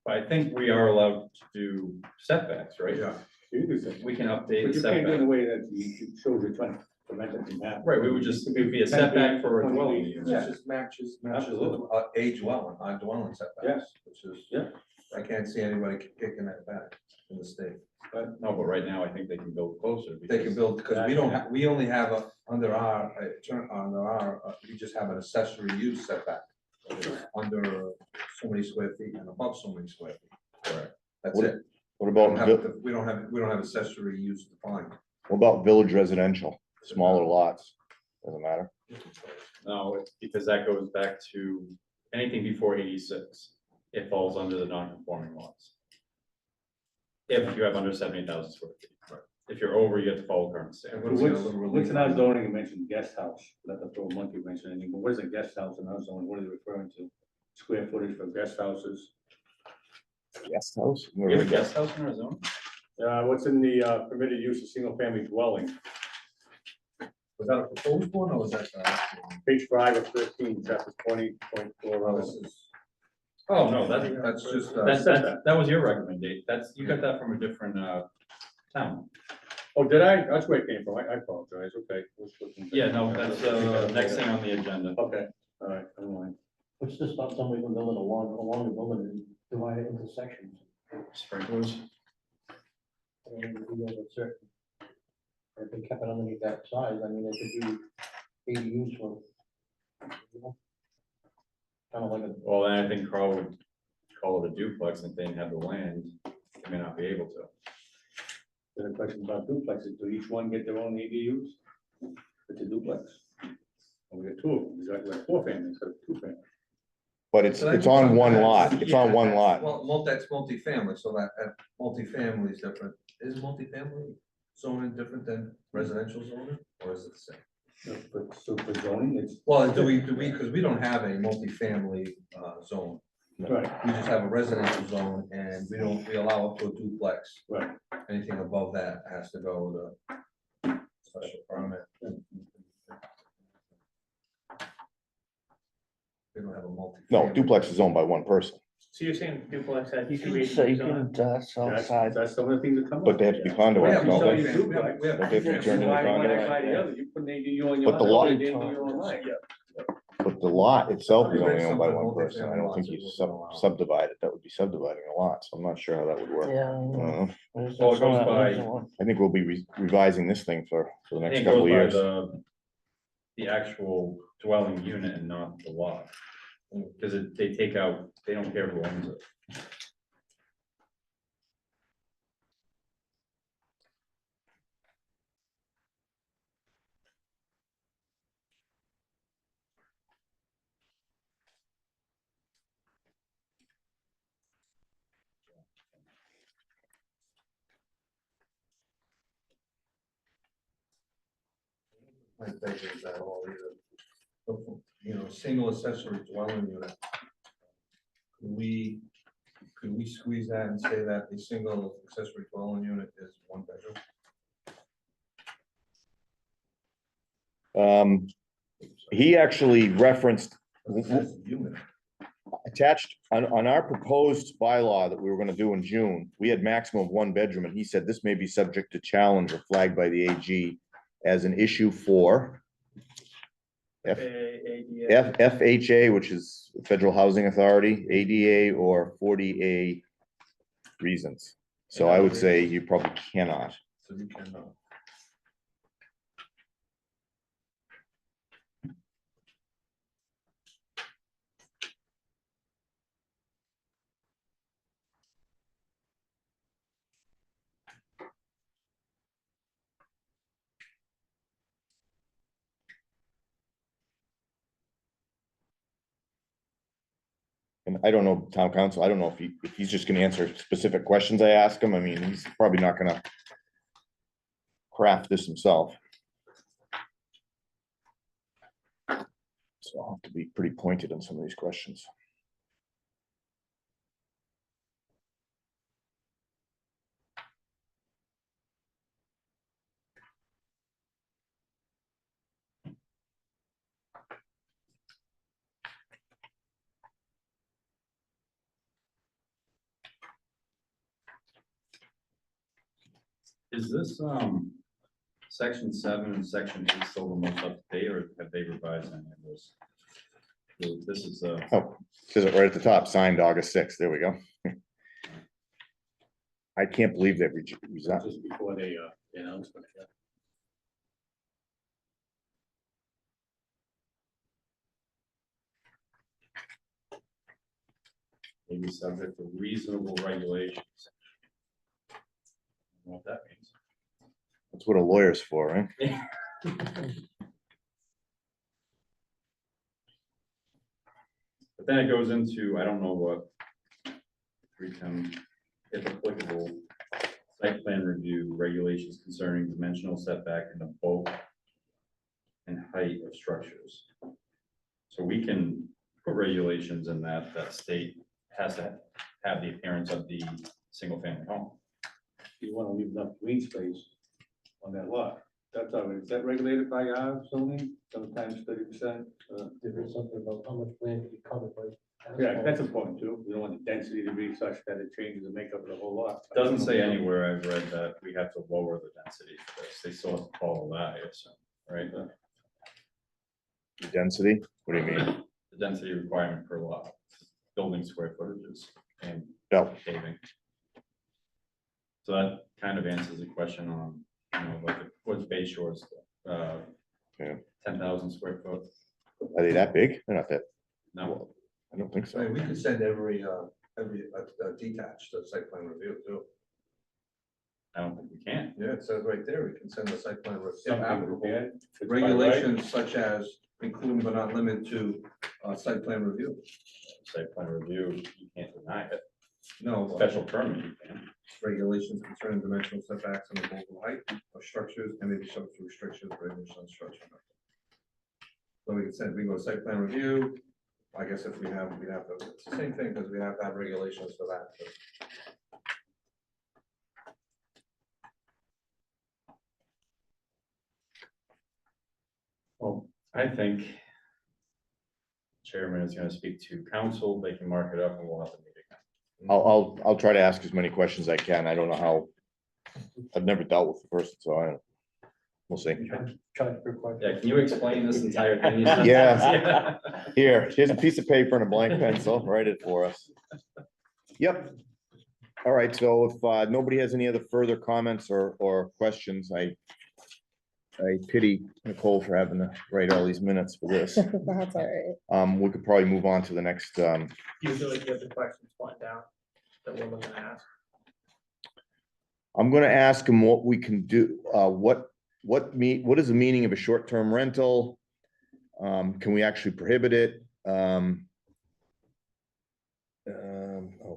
But I think we are allowed to do setbacks, right? Yeah. You can do something, We can update but the you can't do it in setback. a way that you shows you're trying to prevent it from happening. Right, we would just, it would be a 10 setback feet, for a 20 dwelling feet. unit. It just matches with, Absolutely. a dwelling, on dwelling setbacks, which is. Yeah. I can't see anybody kicking that back in the state. No, but right now I think they can build closer. They can because- build, because we don't have, we only have under our, we just have an accessory use setback. Under so many square feet and above so many square feet. Correct. That's What- it. what We don't about, have, we don't have accessory use defined. what about village residential, smaller lots? Doesn't matter. No, it's because that goes back to anything before 86. It falls under the non-conforming lots. If you have under 70,000 square feet. If you're over, you have to follow current standards. What is the other relief What's in our on- zoning, you mentioned guest house, not to throw a monkey wrench in anything, but what is a guest house in our zoning, what are they referring to? Square footage for guest houses, Guest house? We have a guest house in our zone? what's in the permitted use of single family dwelling, Was that a proposed one or was that? page 5 of 13, chapter 20.4. Oh, no, That's just, that was your recommendation. You got that from a different town. Oh, did I? That's where it came from. I apologize. Okay. Yeah, no, that's next thing on the agenda. Okay, all right, never mind. What's this about somebody from building along the building and divide it into sections? Sprinklers. And if you go to certain, if they kept it underneath that size, I mean, it could be ADUs for. Kind of like a, Well, then I think Carl would call it a duplex, and if they didn't have the land, they may not be able to. Then a question about duplexes. Do each one get their own ADUs? It's a duplex. And we got 2 of them. We got 4 families, so 2 families. But it's on one lot, it's on one lot. Well, that's multifamily, so that multifamily is different. Is multifamily zoning different than residential zoning, or is it the same? So for zoning, it's. Well, do we, because we don't have a multifamily zone. Right, We just have a residential zone and we allow up to a duplex. right. Anything above that has to go to special permit. We don't have a multi. No, duplex is owned by one person, So you're saying duplex had You two can say, you ADUs on can it? sell That's side. some of the things that come up. but they have to be We condos, have don't sell they? you multifamily, we have- we have- Don't they have to be turned into Why condos? the other? You put an ADU on your. But the lot, lot- you put an ADU on mine. But the lot itself is I read only owned by something one person. I multifamily don't lots think that you wasn't allowed. subdivided. That would be subdividing a lot, so I'm not sure how that would work. Yeah. I don't know. There's Well, it some goes that by- doesn't work. I think we'll be revising this thing for the I next think it couple goes of by years. the actual dwelling unit and not the lot. Because they take out, they don't care who owns it. My take is that all either, single accessory dwelling unit. Could we squeeze that and say that a single accessory dwelling unit is one bedroom? He actually referenced It says unit. attached on our proposed bylaw that we were gonna do in June, we had maximum of one bedroom, and he said this may be subject to challenge or flagged by the AG as an issue for FHA, which is Federal Housing Authority, ADA or 40A reasons. So I would say you probably cannot. So you cannot. And I don't know, town council, I don't know if he's just gonna answer specific questions I ask him. I mean, he's probably not gonna craft this himself. So I'll have to be pretty pointed on some of these questions. Is this, section 7 and section 8 still the most up to date, or have they revised any of this? So this is, Oh, says it right at the top, signed August 6th. There we go. I can't believe they've resigned. Just before they, announcement, yeah. maybe subject to reasonable regulations. I don't know what that means. That's what a lawyer's for, right? But then it goes into, I don't know what, 310, if applicable, site plan review regulations concerning dimensional setback and the bulk and height of structures. So we can put regulations in that state has to have the appearance of the single family home. You wanna leave enough green space on that lot. That's all, is that regulated by our zoning, sometimes 30%? There is something about how much land to be covered by. Yeah, that's important too. We don't want the density to be such that it changes the makeup of the whole lot. Doesn't say anywhere I've read that we have to lower the density for this. They still have to follow that, I assume, right? Density, what do you mean? The density requirement per lot, building square footages and No, paving. So that kind of answers the question on, like what's Bay Shores, Yeah. 10,000 square foot. are they that big? They're not that, No, I don't think I so. mean, we could send every detached site plan review too. I don't think we can. Yeah, it says right there, we can send the site plan review. Some if people applicable. can. If it's by right. Regulations such as including but not limited to site plan review. Site plan review, you can't deny it. No, Special permit, you can. regulations concerning dimensional setbacks and the bulk height of structures and maybe subject to restrictions or regulations on structure. So we can send, we go to site plan review. I guess if we'd have to, it's the same thing, because we have to have regulations for that. too. Well, I think chairman is gonna speak to council, they can mark it up and we'll have to meet again. I'll try to ask as many questions as I can. I don't know how. I've never dealt with the person, so I don't. we'll see. Charge per question. Yeah, can you explain this entire thing? Yeah. Here, here's a piece of paper and a blank pencil, write it for us. Yep. All right, so if nobody has any other further comments or questions, I pity Nicole for having to write all these minutes for this. That's all right. We could probably move on to the next, You feel like you have the questions planned down that we're looking to ask. I'm gonna ask him what we can do, what is the meaning of a short-term rental? Can we actually prohibit it?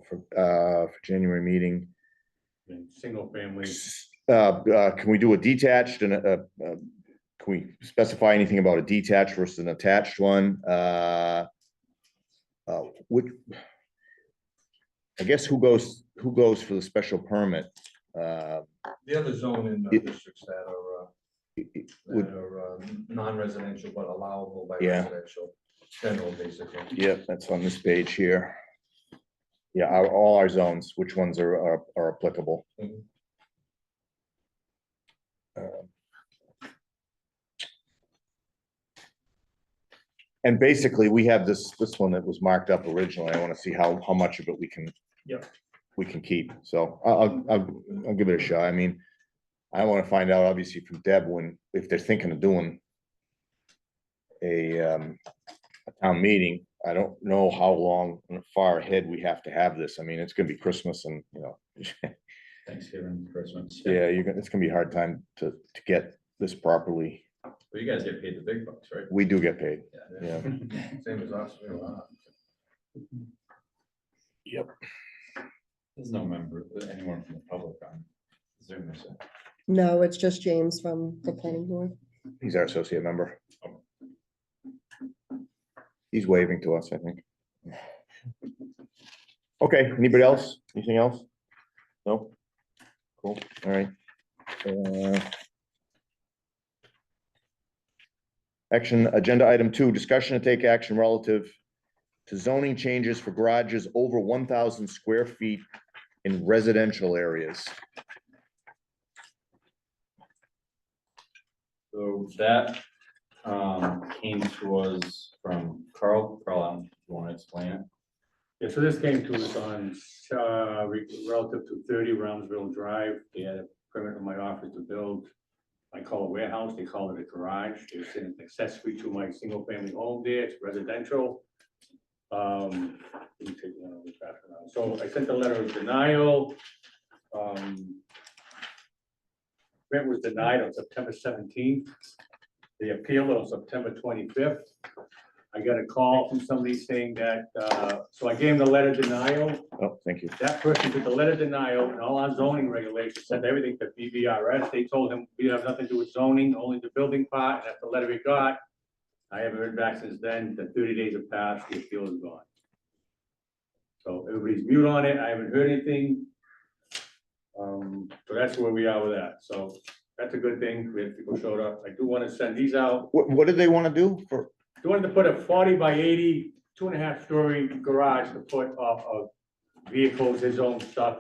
For January meeting, Single family, can we do a detached and can we specify anything about a detached versus an attached one? Which, I guess who goes for the special permit? The other zone in the districts that are non-residential but allowable by Yeah. residential, general, basically. Yeah, that's on this page here. Yeah, all our zones, which ones are applicable? Mhm. And basically, we have this one that was marked up originally. I want to see how much of it we can. Yep. We can keep, so I'll give it a shot. I mean, I want to find out obviously from Deb if they're thinking of doing a town meeting. I don't know how long far ahead we have to have this. I mean, it's gonna be Christmas and, Thanksgiving, Christmas. yeah, it's gonna be a hard time to get this properly. Well, you guys get paid the big bucks, right? We do get paid. Yeah. Same as us. Yep. There's no member, anyone from the public on Zoom, is it? No, it's just James from the planning board. He's our associate member. He's waving to us, I think. Okay, anybody else? Anything else? No? Cool, all right. Action, agenda item 2, discussion to take action relative to zoning changes for garages over 1,000 square feet in residential areas. So that came to us from Carl, you want to explain it? yeah, so this came to us on, relative to 30 Rumsville Drive. They had a permit in my office to build, I call it warehouse, they call it a garage. It's an accessory to my single family home there, it's residential. Let me take one of these back around. So I sent a letter of denial. Grant was denied on September 17th. They appealed on September 25th. I got a call from somebody saying that, so I gave them the letter of denial. Oh, thank you. That person took the letter of denial and all our zoning regulations sent everything to BVRS. They told him we have nothing to do with zoning, only the building part. And that's the letter we got. I haven't heard back since then. The 30 days have passed, the appeal is gone. So everybody's mute on it. I haven't heard anything. So that's where we are with that. So that's a good thing. We had people showed up. I do want to send these out. What did they want to do for? They wanted to put a 40 by 80, 2.5 story garage to put off of vehicles, his own stuff.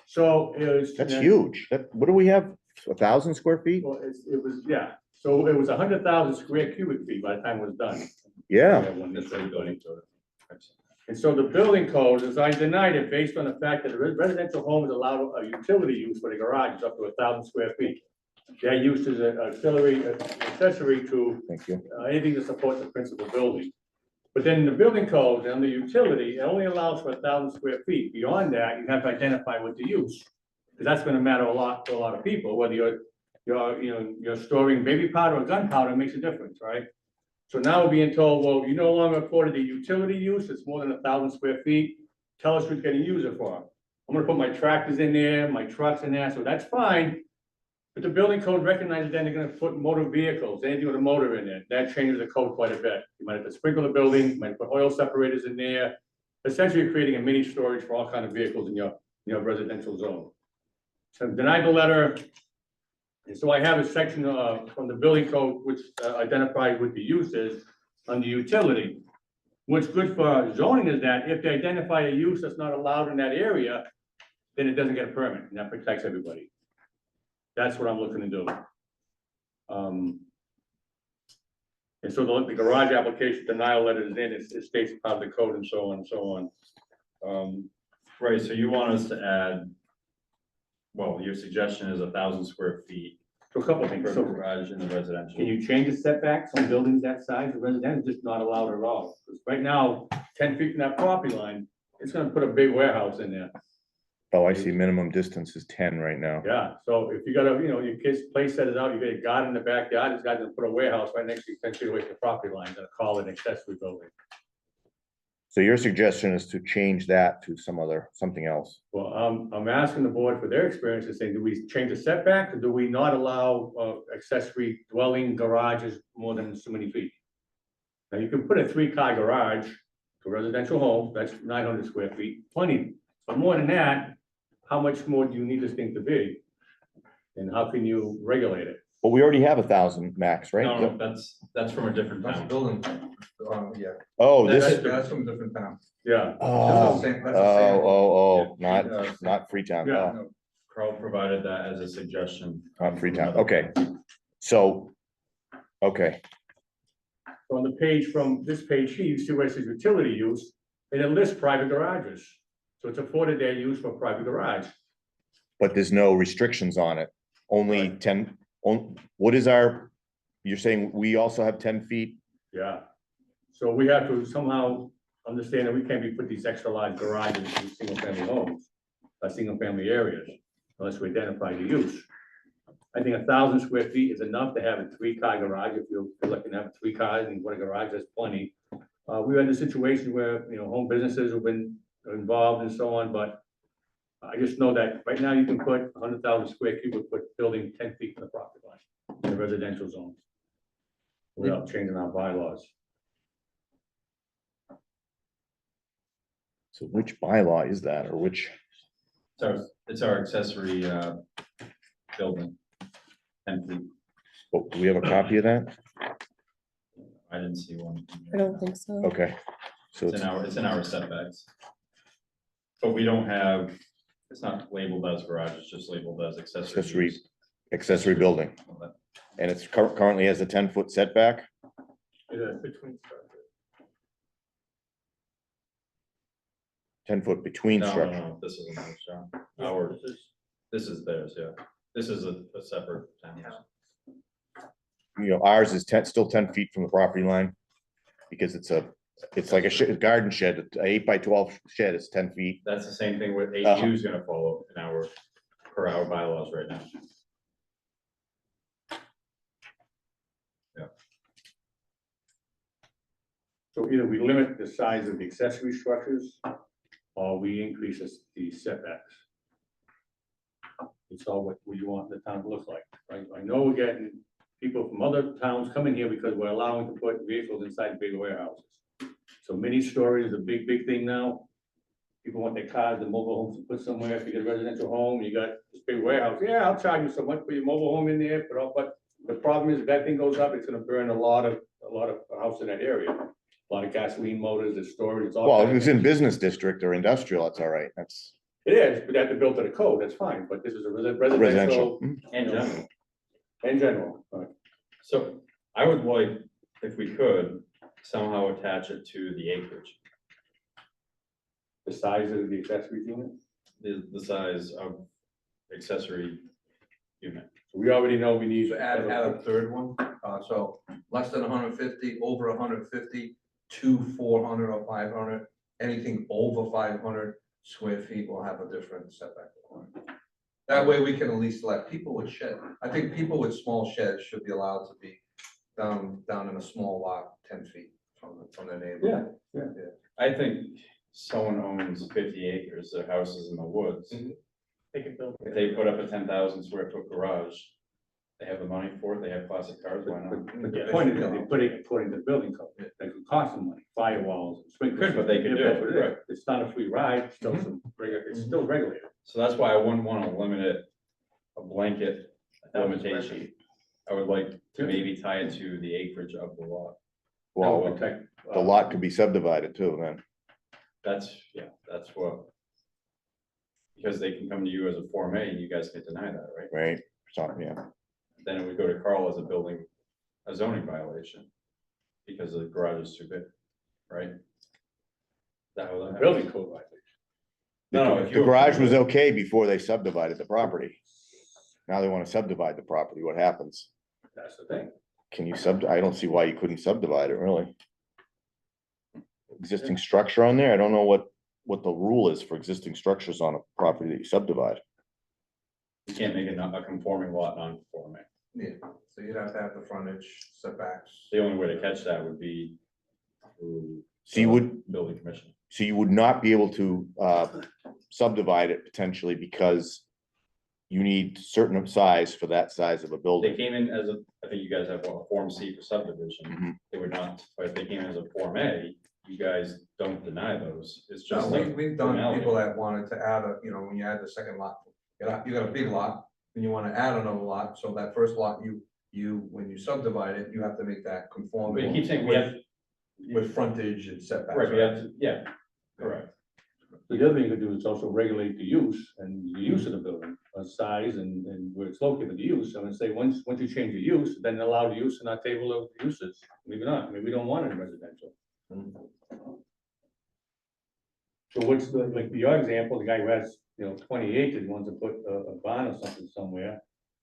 So it was. That's huge. What do we have? 1,000 square feet? Well, it was, yeah. So it was 100,000 square cubic feet by the time it was done. Yeah, That's what we're going to. And so the building code is, I denied it based on the fact that residential homes allow a utility use for the garage is up to 1,000 square feet. That use is an accessory to thank you. anything to support the principal building. But then the building code and the utility, it only allows for 1,000 square feet. Beyond that, you have to identify what the use. Because that's gonna matter a lot to a lot of people, whether you're storing baby powder or gunpowder, it makes a difference, right? So now we're being told, well, you no longer afforded the utility use, it's more than 1,000 square feet. Tell us what you're gonna use it for. I'm gonna put my tractors in there, my trucks in there, so that's fine. But the building code recognizes then they're gonna put motor vehicles, anything with a motor in it. That changes the code quite a bit. You might have to sprinkle the building, you might put oil separators in there. Essentially, you're creating a mini storage for all kinds of vehicles in your residential zone. So denied the letter. And so I have a section from the building code which identifies what the use is on the utility. What's good for zoning is that if they identify a use that's not allowed in that area, then it doesn't get a permit, and that protects everybody. That's what I'm looking to do. And so the garage application denial letter is in, it states part of the code and so on and so on. Right, so you want us to add, well, your suggestion is 1,000 square feet So a couple of for things, the so garage in the residential. can you change the setbacks on buildings that size, the residential, just not allowed at all? Because right now, 10 feet from that property line, it's gonna put a big warehouse in there. Oh, I see, minimum distance is 10 right now. Yeah, so if you got a, your kid's place set it out, you got a garden in the backyard, this guy's gonna put a warehouse right next to you, 10 feet away from the property line, gonna call it an accessory building. So your suggestion is to change that to something else. Well, I'm asking the board for their experience and saying, do we change the setback or do we not allow accessory dwelling garages more than so many feet? Now, you can put a 3-car garage to a residential home, that's 900 square feet, plenty, but more than that, how much more do you need this thing to be? And how can you regulate it? But we already have 1,000 max, right? No, that's from a different That's a town. building, yeah. Oh, this That's is, That's from a different town. Yeah, oh, That's the oh, same. not Freetown, Yeah. oh, Carl provided that as a suggestion. not Freetown, okay. So, okay, so on the page from this page here, you see where it says utility use, and it lists private garages. So it's afforded their use for private garage. but there's no restrictions on it, only 10, what is you're saying we also have 10 feet? Yeah, so we have to somehow understand that we can't be put these extra large garages in single family homes, single family areas, unless we identify the use. I think 1,000 square feet is enough to have a 3-car garage, if you're looking to have 3 cars and what a garage, that's plenty. We had a situation where, home businesses have been involved and so on, but I just know that right now you can put 100,000 square feet, would put building 10 feet from the property line in the residential zone without changing our bylaws. So which bylaw is that, or which, It's our accessory building. 10 feet. oh, do we have a copy of that? I didn't see one. I don't think so. Okay, so It's in our setbacks. But we don't have, it's not labeled as garage, it's just labeled as accessory. Accessory. use. accessory building, and it's currently has a 10-foot setback, Between. 10-foot between No, no, structure. no, this isn't ours, John. Ours, this is theirs, yeah. This is a separate townhouse. Ours is still 10 feet from the property line. Because it's like a garden shed, an 8x12 shed is 10 feet. That's the same thing with Uh-huh. ADU is gonna follow in per our bylaws right now. So either we limit the size of the accessory structures, or we increase the setbacks. It's all what you want the town to look like. I know we're getting people from other towns coming here because we're allowing to put vehicles inside big warehouses. So mini storage is a big, big thing now. People want their cars, the mobile homes to put somewhere. If you get a residential home, you got this big warehouse, yeah, I'll charge you so much for your mobile home in there, but the problem is if that thing goes up, it's gonna burn a lot of house in that area. A lot of gasoline motors, there's storage, it's all. Well, if kinds it's of in business district or industrial, that's all right, that's It is, but that's built to the code, that's fine, but this is a residential. residential In general. in general. Right. So I would like, if we could, somehow attach it to the acreage, The size of the accessory unit, the size of accessory unit. we already know we need. So add a third one, so less than 150, over 150, to 400 or 500, anything over 500 square feet will have a different setback requirement. That way we can at least let people with shed, I think people with small sheds should be allowed to be down in a small lot, 10 feet from their neighbor. Yeah. I think someone owns 50 acres, their house is in the woods. They can build. If they put up a 10,000 square foot garage, they have the money for it, they have classic cars, why not? But the point is, that they put it according to the building code, that could cost them money, firewalls, sprinklers. Could, but they could If do that's it, what it is. right. It's not a free ride, it's still it's still regulated. So that's why I wouldn't want to limit it, a blanket limitation. I would like to maybe tie it to the acreage of the lot. Well, Protect, the lot could be subdivided too, then, That's what. Because they can come to you as a Form A and you guys can deny that, right? right? So, yeah, then it would go to Carl as a zoning violation. Because the garage is too big, right? Is that how that Building happens? code violation. No, The if you garage was approve okay before they subdivided the property. Now they wanna subdivide the property, what happens? That's the thing. Can you I don't see why you couldn't subdivide it, really. Existing structure on there, I don't know what the rule is for existing structures on a property that you subdivide. you can't make a conforming lot non-conforming. Yeah, so you'd have to have the frontage setbacks. The only way to catch that would be through. So you would, Building commission. so you would not be able to subdivide it potentially because you need certain size for that size of a They building. came in as I think you guys have what, a Form C for subdivision. Mhm. They would not, but if they came in as a Form A, you guys don't deny those. It's No, just. we've done formality. people that wanted to add when you add the second lot, you got a big lot, and you wanna add another lot, so that first lot, when you subdivide it, you have to make that conform. But you keep saying we have. With frontage and setbacks. Right, we have to, yeah, correct. The other thing you could do is also regulate the use and the use of the building, size and where it's located, the use. I'm gonna say, once you change the use, then allow the use in our table of uses. Maybe not, maybe we don't want it in residential. So what's the, like, your example, the guy who has, 20 acres, wants to put a barn or something somewhere.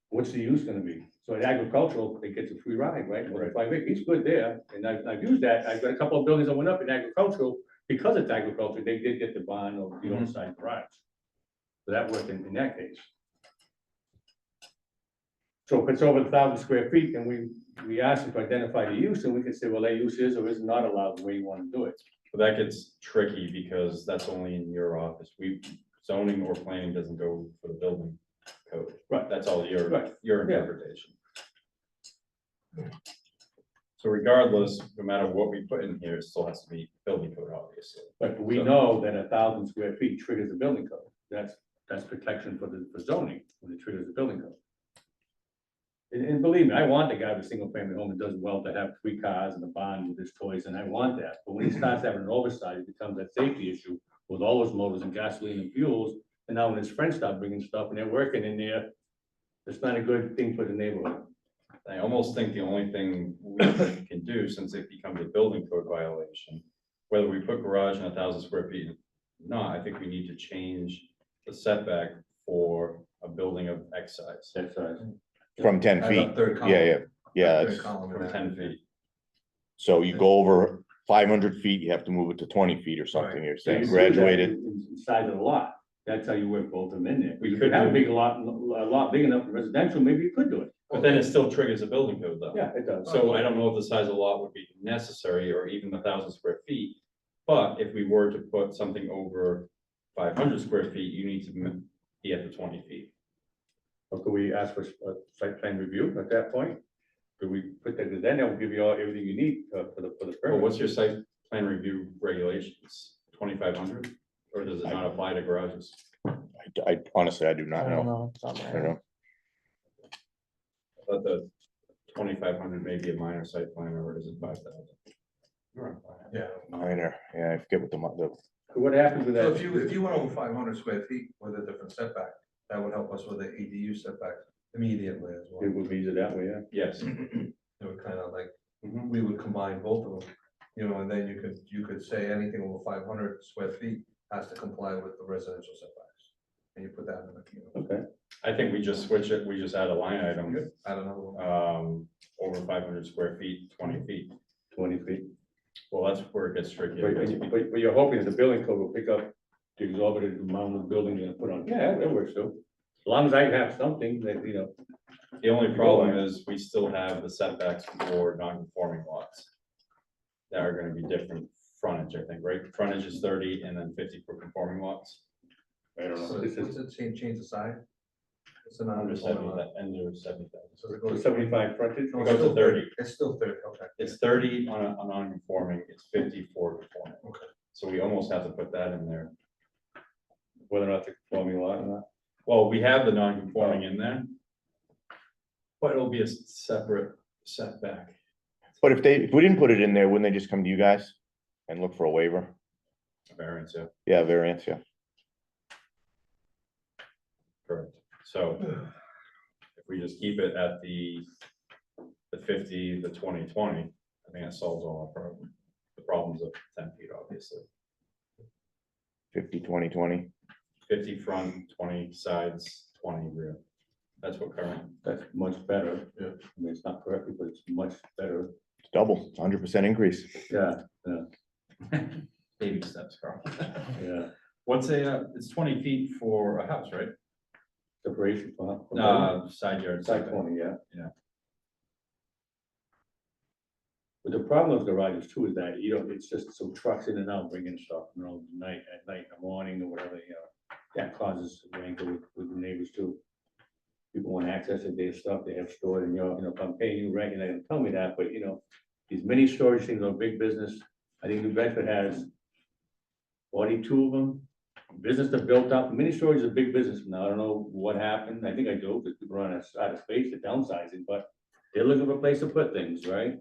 What's the use gonna be? So in agricultural, it gets a free ride, right? Well, if I make, he's good there, and I've used that. I've got a couple of buildings that went up in agricultural. Because it's agriculture, they did get the barn or the on-site garage. So that worked in that case. So if it's over 1,000 square feet, then we ask them to identify the use, and we can say, well, that use is or is not allowed the way you want to do it. But that gets tricky because that's only in your office. Zoning or planning doesn't go for the building code. Right. That's all your Right. interpretation. So regardless, no matter what we put in here, it still has to be building code, obviously. But we So- know that 1,000 square feet triggers the building code. That's protection for zoning, when it triggers the building code. And believe me, I want the guy with a single family home that does well to have 3 cars and a barn with his toys, and I want that. But when he starts having an oversight, it becomes that safety issue with all those motors and gasoline and fuels. And now when his friends start bringing stuff and they're working in there, it's not a good thing for the neighborhood. I almost think the only thing we can do, since it becomes a building code violation, whether we put garage in 1,000 square feet or not, I think we need to change the setback for a building of X size, That's From 10 As a feet, third column. yeah, Third that's- column in from that. 10 feet. so you go over 500 feet, you have to move it to 20 feet or something, you're So you saying, do that graduated. in Size of the lot, that's how you work both of them in there. We We could could have a do- big lot, big enough for residential, maybe you could do it. But then it still triggers a building code though. Yeah, it does. So I don't know if the size of the lot would be necessary or even 1,000 square feet. But if we were to put something over 500 square feet, you need to be at the 20 feet. Or could we ask for a site plan review at that point? Could we put that, then that will give you everything you need for the Well, permit. what's your site plan review regulations? 2,500? Or does it not apply to garages? I honestly, I do I not don't know, know. It's not I my- don't know. But the 2,500 may be a minor site plan, or is it 5,000? Yeah. Minor, yeah, I forget what the What happens with So that? if you went over 500 square feet with a different setback, that would help us with the ADU setback immediately as well. It would be easier that way, yeah. Yes. It would kind of like, Mhm. we would combine both of them, and then you could say anything over 500 square feet has to comply with the residential setbacks. And you put that in the, Okay. I think we just switch it, we just add a line item, I don't know. over 500 square feet, 20 feet. 20 feet. Well, that's where it gets tricky. But you're hoping that the building code will pick up the exorbitant amount of building you're gonna put on. Yeah, that works too. As long as I have something that, The only problem is we still have the setbacks for non-conforming lots. That are gonna be different frontage, I think, right? Frontage is 30 and then 50 for conforming lots. I don't know. So This what's is it change the side? It's an Under 70, non-conforming lot. under 70,000. So it goes to 75 frontage. No, It goes to still 30. It's still 30, okay. It's 30 on a non-conforming, it's 50 for conforming. Okay. So we almost have to put that in there. Whether or not the conforming lot or not. Well, we have the non-conforming in there. But it'll be a separate setback. but if we didn't put it in there, wouldn't they just come to you guys and look for a waiver? Variance, yeah, Yeah, variance, yeah. correct. So if we just keep it at the 50, the 20, 20, I think that solves all our problem. The problems of 10 feet, obviously. 50, 20, 20. 50 front, 20 sides, 20 rear. That's what current, That's much better. Yeah. I mean, it's not perfect, but it's much better. It's double, it's 100% increase. Yeah, baby steps, Carl. yeah. What's it's 20 feet for a house, right? Separation. Side yard. Side setback. 20, yeah. Yeah. But the problem with garages too is that, you know, it's just some trucks in and out bringing stuff, you know, at night, in the morning or whatever, you know. That causes rancor with the neighbors too. People want access to their stuff they have stored and, you know, if I'm paying you rent, you're not gonna tell me that, but you know, these mini storage things are a big business. I think New Bedford has 42 of them. Business that built up, mini storage is a big business now. I don't know what happened. I think I do, because people run out of space, they're downsizing, but they're looking for a place to put things, right?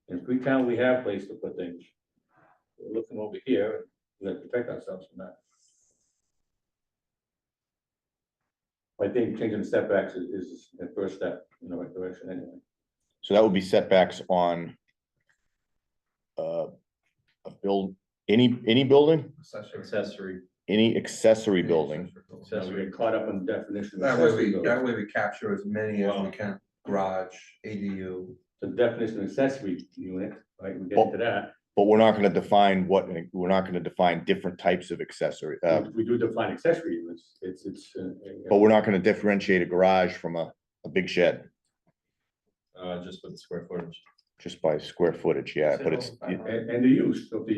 In Freetown, we have a place to put things. We're looking over here, we gotta protect ourselves from that. I think changing the setbacks is the first step in the right direction anyway. So that would be setbacks on a any building, Accessory. any accessory building. So we get caught up in the definition. of That way accessory we, building. that way we capture as many as we Wow. can, garage, ADU. The definition of accessory unit, right, we get into that. But we're not gonna define we're not gonna define different types of accessory, We do define accessory units, but we're not gonna differentiate a garage from a big shed, Just with the square footage. just by square footage, yeah, but it's, and the use, so if the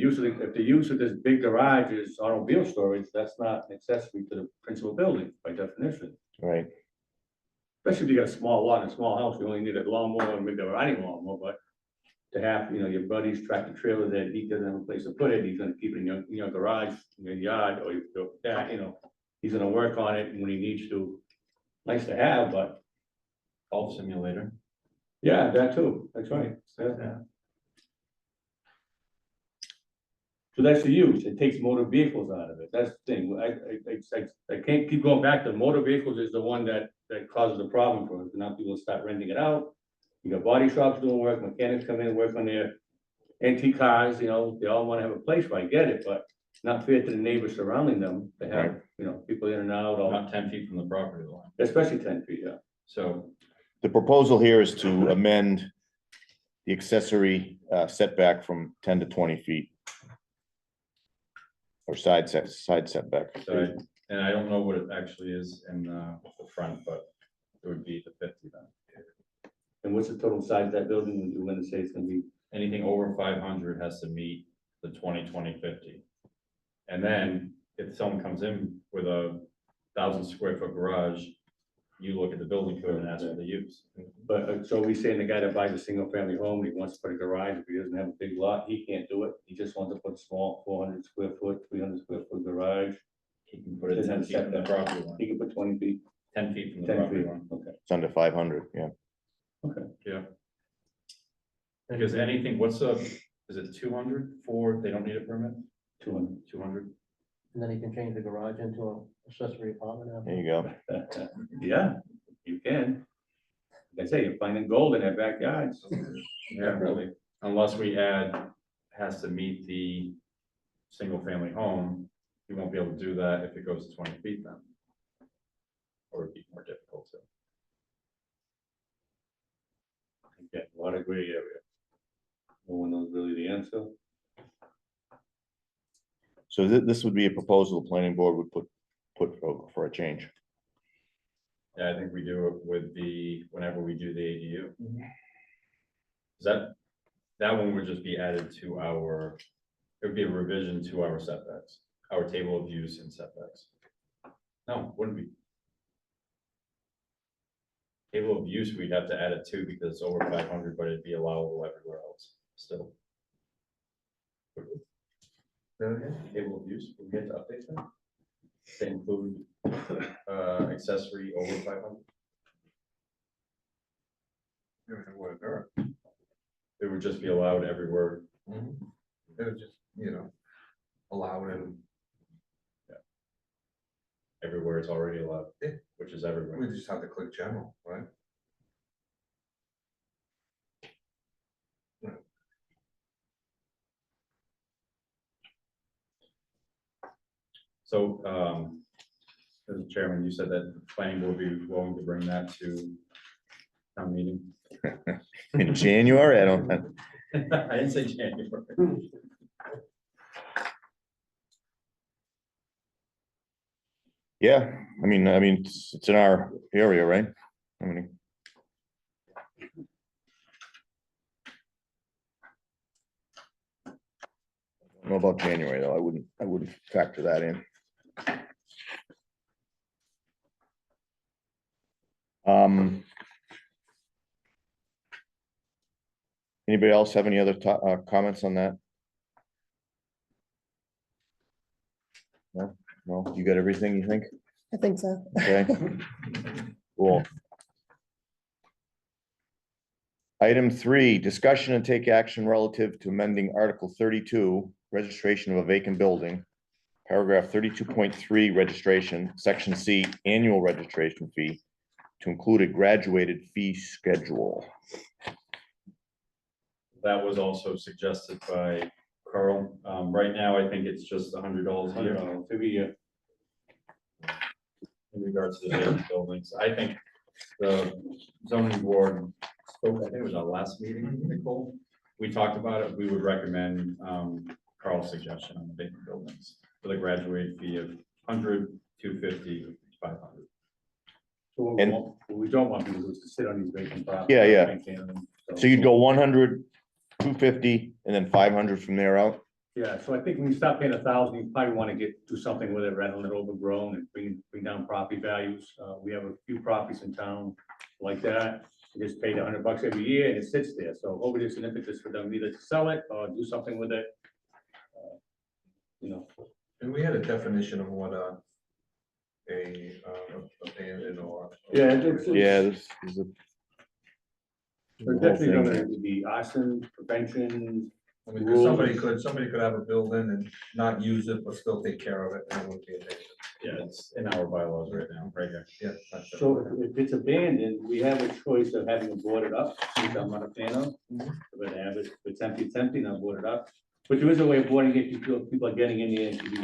use of this big garage is automobile storage, that's not an accessory to the principal building by definition. right, Especially if you got a small lot and a small house, you only need a lawnmower and maybe a riding lawnmower, but to have, you know, your buddy's tractor trailer that he doesn't have a place to put it, he's gonna keep it in your garage, in your yard, or that, you know, he's gonna work on it when he needs to. Nice to have, but Golf simulator. yeah, that too, that's right. Yeah. So that's the use, it takes motor vehicles out of it, that's the thing, I can't keep going back to motor vehicles is the one that causes the problem for us, now people start renting it out. You got body shops doing work, mechanics come in and work on their antique cars, you know, they all wanna have a place where I get it, but it's not fair to the neighbors surrounding them to have, you know, people in and out, or Not 10 feet from the property line. especially 10 feet, yeah. So the proposal here is to amend the accessory setback from 10 to 20 feet. Or side setback. So and I don't know what it actually is in the front, but it would be the 50 then. And what's the total size of that building when you want to say it's gonna be? Anything over 500 has to meet the 20, 20, 50. And then if someone comes in with a 1,000 square foot garage, you look at the building code and ask for the use. But, so we saying the guy that buys a single family home, he wants to put a garage, if he doesn't have a big lot, he can't do it, he just wants to put a small 400 square foot, 300 square foot garage, He can put it Doesn't 10 have feet from the setback. property line, he can put 20 feet, 10 feet from the 10 property feet, line. okay. It's under 500, yeah. Yeah. Because anything, what's is it 200 for, they don't need a permit? 200. 200? And then he can change the garage into an accessory apartment. after. There you go. Yeah, you can. Like I say, you're finding gold in their backyards. Yeah, really, unless we add, has to meet the single family home, you won't be able to do that if it goes to 20 feet then. Or it'd be more difficult to. Yeah, a lot of gray area. No one knows really the answer. So this would be a proposal the planning board would put for a change. Yeah, I think we do it with whenever we do the ADU. That one would just be added to it would be a revision to our setbacks, our table of use and setbacks. No, wouldn't be. Table of use, we'd have to add it to because it's over 500, but it'd be allowable everywhere else still. Table of use, we get to update that? To include accessory over 500? It would just be allowed everywhere. It was just, you know, allow it in, Everywhere it's already allowed, Yeah. which is everywhere. we just have to click general, right? So, Mr. Chairman, you said that the planning board would be willing to bring that to town meeting. In January, I don't, I didn't say January. yeah, I mean, it's in our area, right? I mean. I don't know about January, though. I wouldn't factor that in. Anybody else have any other comments on that? No, you got everything you think? I think so. Okay. Cool. Item 3, discussion and take action relative to amending Article 32, registration of a vacant building. Paragraph 32.3, registration, Section C, annual registration fee to include a graduated fee schedule. That was also suggested by Carl. Right now, I think it's just $100 a year Every year. in regards to the vacant buildings. I think the zoning board spoke, I think it was our last meeting, Nicole. We talked about it. We would recommend Carl's suggestion on the vacant buildings for the graduated fee of 100, 250, 500. So what we don't want people to do is to sit on these vacant properties. Yeah, yeah. maintain them. So you'd go 100, 250, and then 500 from there out? Yeah, so I think when you stop paying 1,000, you probably want to do something with it, rather than it overgrown and bring down property values. We have a few properties in town like that. You just pay $100 every year and it sits there. So hopefully there's an impetus for them either to sell it or do something with it. You know, And we had a definition of what abandoned or. yeah, it's. Yeah, this is a. There's definitely gonna be arson prevention. I mean, 'cause somebody could have a building and not use it, but still take care of it, and it would be abandoned. Yeah, it's in our bylaws right now, right here. Yeah. that's it. So if it's abandoned, we have a choice of having it boarded up, which I'm not a fan of. But have it, if it's empty, not boarded up. But there is a way of boarding it, if you feel people are getting in there and to be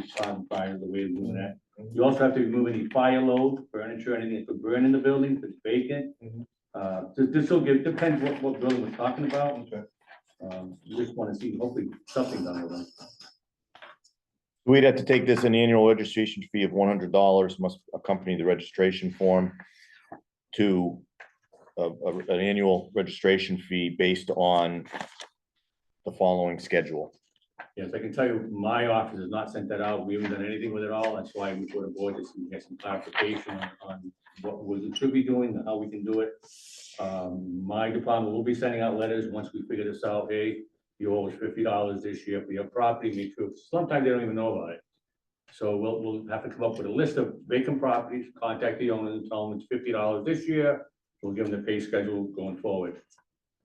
fire, the way of doing that. You also have to remove any fire load, furniture, anything that could burn in the building, if it's vacant. This will give, depends what building we're talking about. Okay. You just wanna see, hopefully, something done with them. We'd have to take this, an annual registration fee of $100 must accompany the registration form to an annual registration fee based on the following schedule. Yes, I can tell you, my office has not sent that out. We haven't done anything with it all. That's why we put a board to get some clarification on what we should be doing and how we can do it. My department will be sending out letters once we figure this out. Hey, you owe us $50 this year for your property. Make sure, sometimes they don't even know about it. So we'll have to come up with a list of vacant properties, contact the owners and tell them it's $50 this year. We'll give them the pay schedule going forward.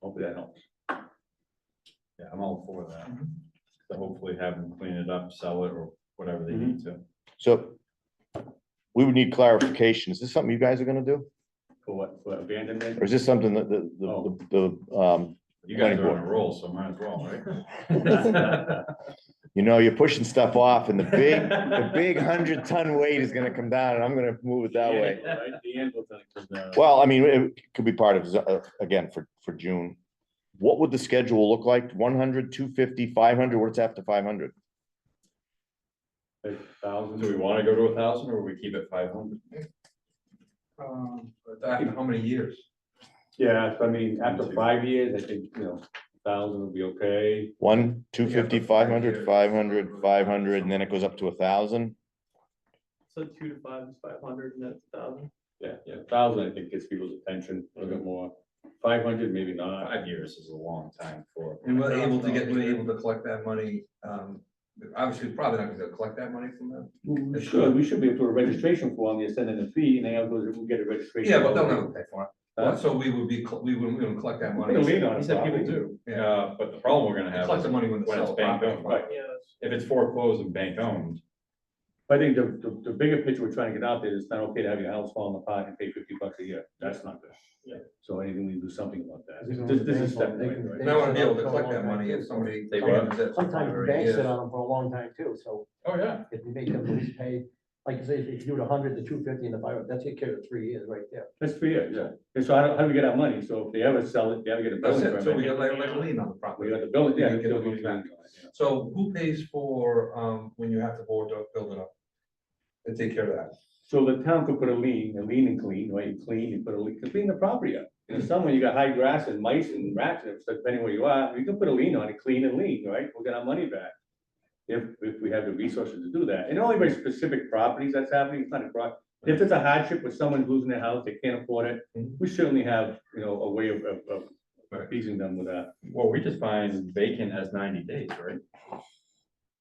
Hopefully that helps. Yeah, I'm all for that. To hopefully have them clean it up, sell it, or whatever they need to. So we would need clarification. Is this something you guys are gonna do? For what, for abandonment? Or is this something that You guys Planning are on a board. roll, so might as well, right? you know, you're pushing stuff off and the big 100-ton weight is gonna come down and I'm gonna move it that way. Right, the anvil thing comes down. Well, I mean, it could be part of, again, for June. What would the schedule look like? 100, 250, 500? What's after 500? 1,000. Do we want to go to 1,000 or we keep it 500? But after how many years? Yeah, so I mean, after 5 years, I think, 1,000 would be okay. 1, 250, 500, 500, 500, and then it goes up to 1,000? So 2 to 5 is 500 and that's 1,000. Yeah, 1,000, I think gets people's attention a little bit more. 500, maybe not. 5 years is a long time for. And we're able to collect that money, obviously, probably not gonna collect that money from them. We should be able to do a registration form, you send in a fee, and then I'll go, we'll get a registration. Yeah, but they'll never pay for it. Huh? So we wouldn't collect that money. They lien on it, He said people probably. do. Yeah. But the problem we're gonna have Collect is the money when when they it's sell the bank property. owned. Right. Yeah, If it's foreclosed and bank owned, I think the bigger picture we're trying to get out there is it's not okay to have your house falling apart and pay $50 a year. That's not good. Yeah. So anything we do something about that. Is it This is gonna step be right, painful? right? And I wanna be able to collect that money if somebody. They comes will. in and says, Sometimes "Fine, banks sit years." on them for a long time too, so oh yeah, if you make them at least pay like you say, if you do 100, the 250 and the 500, that's your care of 3 years right there. That's 3 years, yeah. And so how do we get our money? So if they ever sell it, they ever get a That's building it, so we permit. got like a lien on the We property. got the building, yeah. You get the we money back. can- yeah. So who pays for, when you have to build it up? They take care of that. So the town could put a lien and clean, right? You clean, you put a lien, to clean the property up. In the summer, you got high grass and mice and rats and stuff, depending where you are, you can put a lien on it, clean and lean, right? We'll get our money back. If we have the resources to do that. And only by specific properties that's happening, it's not a pro. If there's a hardship with someone losing their house, they can't afford it, we certainly have, a way of appeasing them with that. Well, we just find vacant as 90 days, right?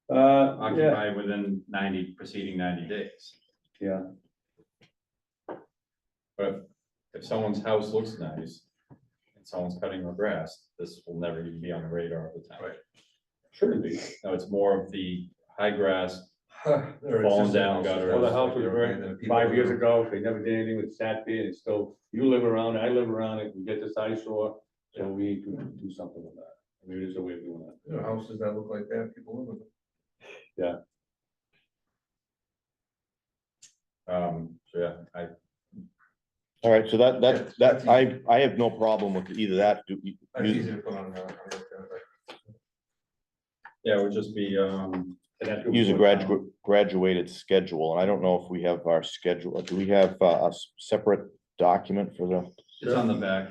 Yeah, Occupy within 90, preceding 90 days. yeah. But if someone's house looks nice and someone's cutting their grass, this will never even be on the radar of the town. Right. Shouldn't be. No, it's more of the high grass. They're Fallen existing down houses. gutters. Well, the house was They're burnt abandoned, people 5 years are- ago, they never did anything with sat there, and it's still, you live around it, I live around it, we get this eyesore, so we need to do something with that. Maybe there's a way of doing that. There are houses that look like that, people live in them. So yeah, All right, so I have no problem with either that. That's easy to put on, yeah, it would just be, And that's what Use a we put down. graduated schedule, and I don't know if we have our schedule, do we have a separate document for the? it's on the back,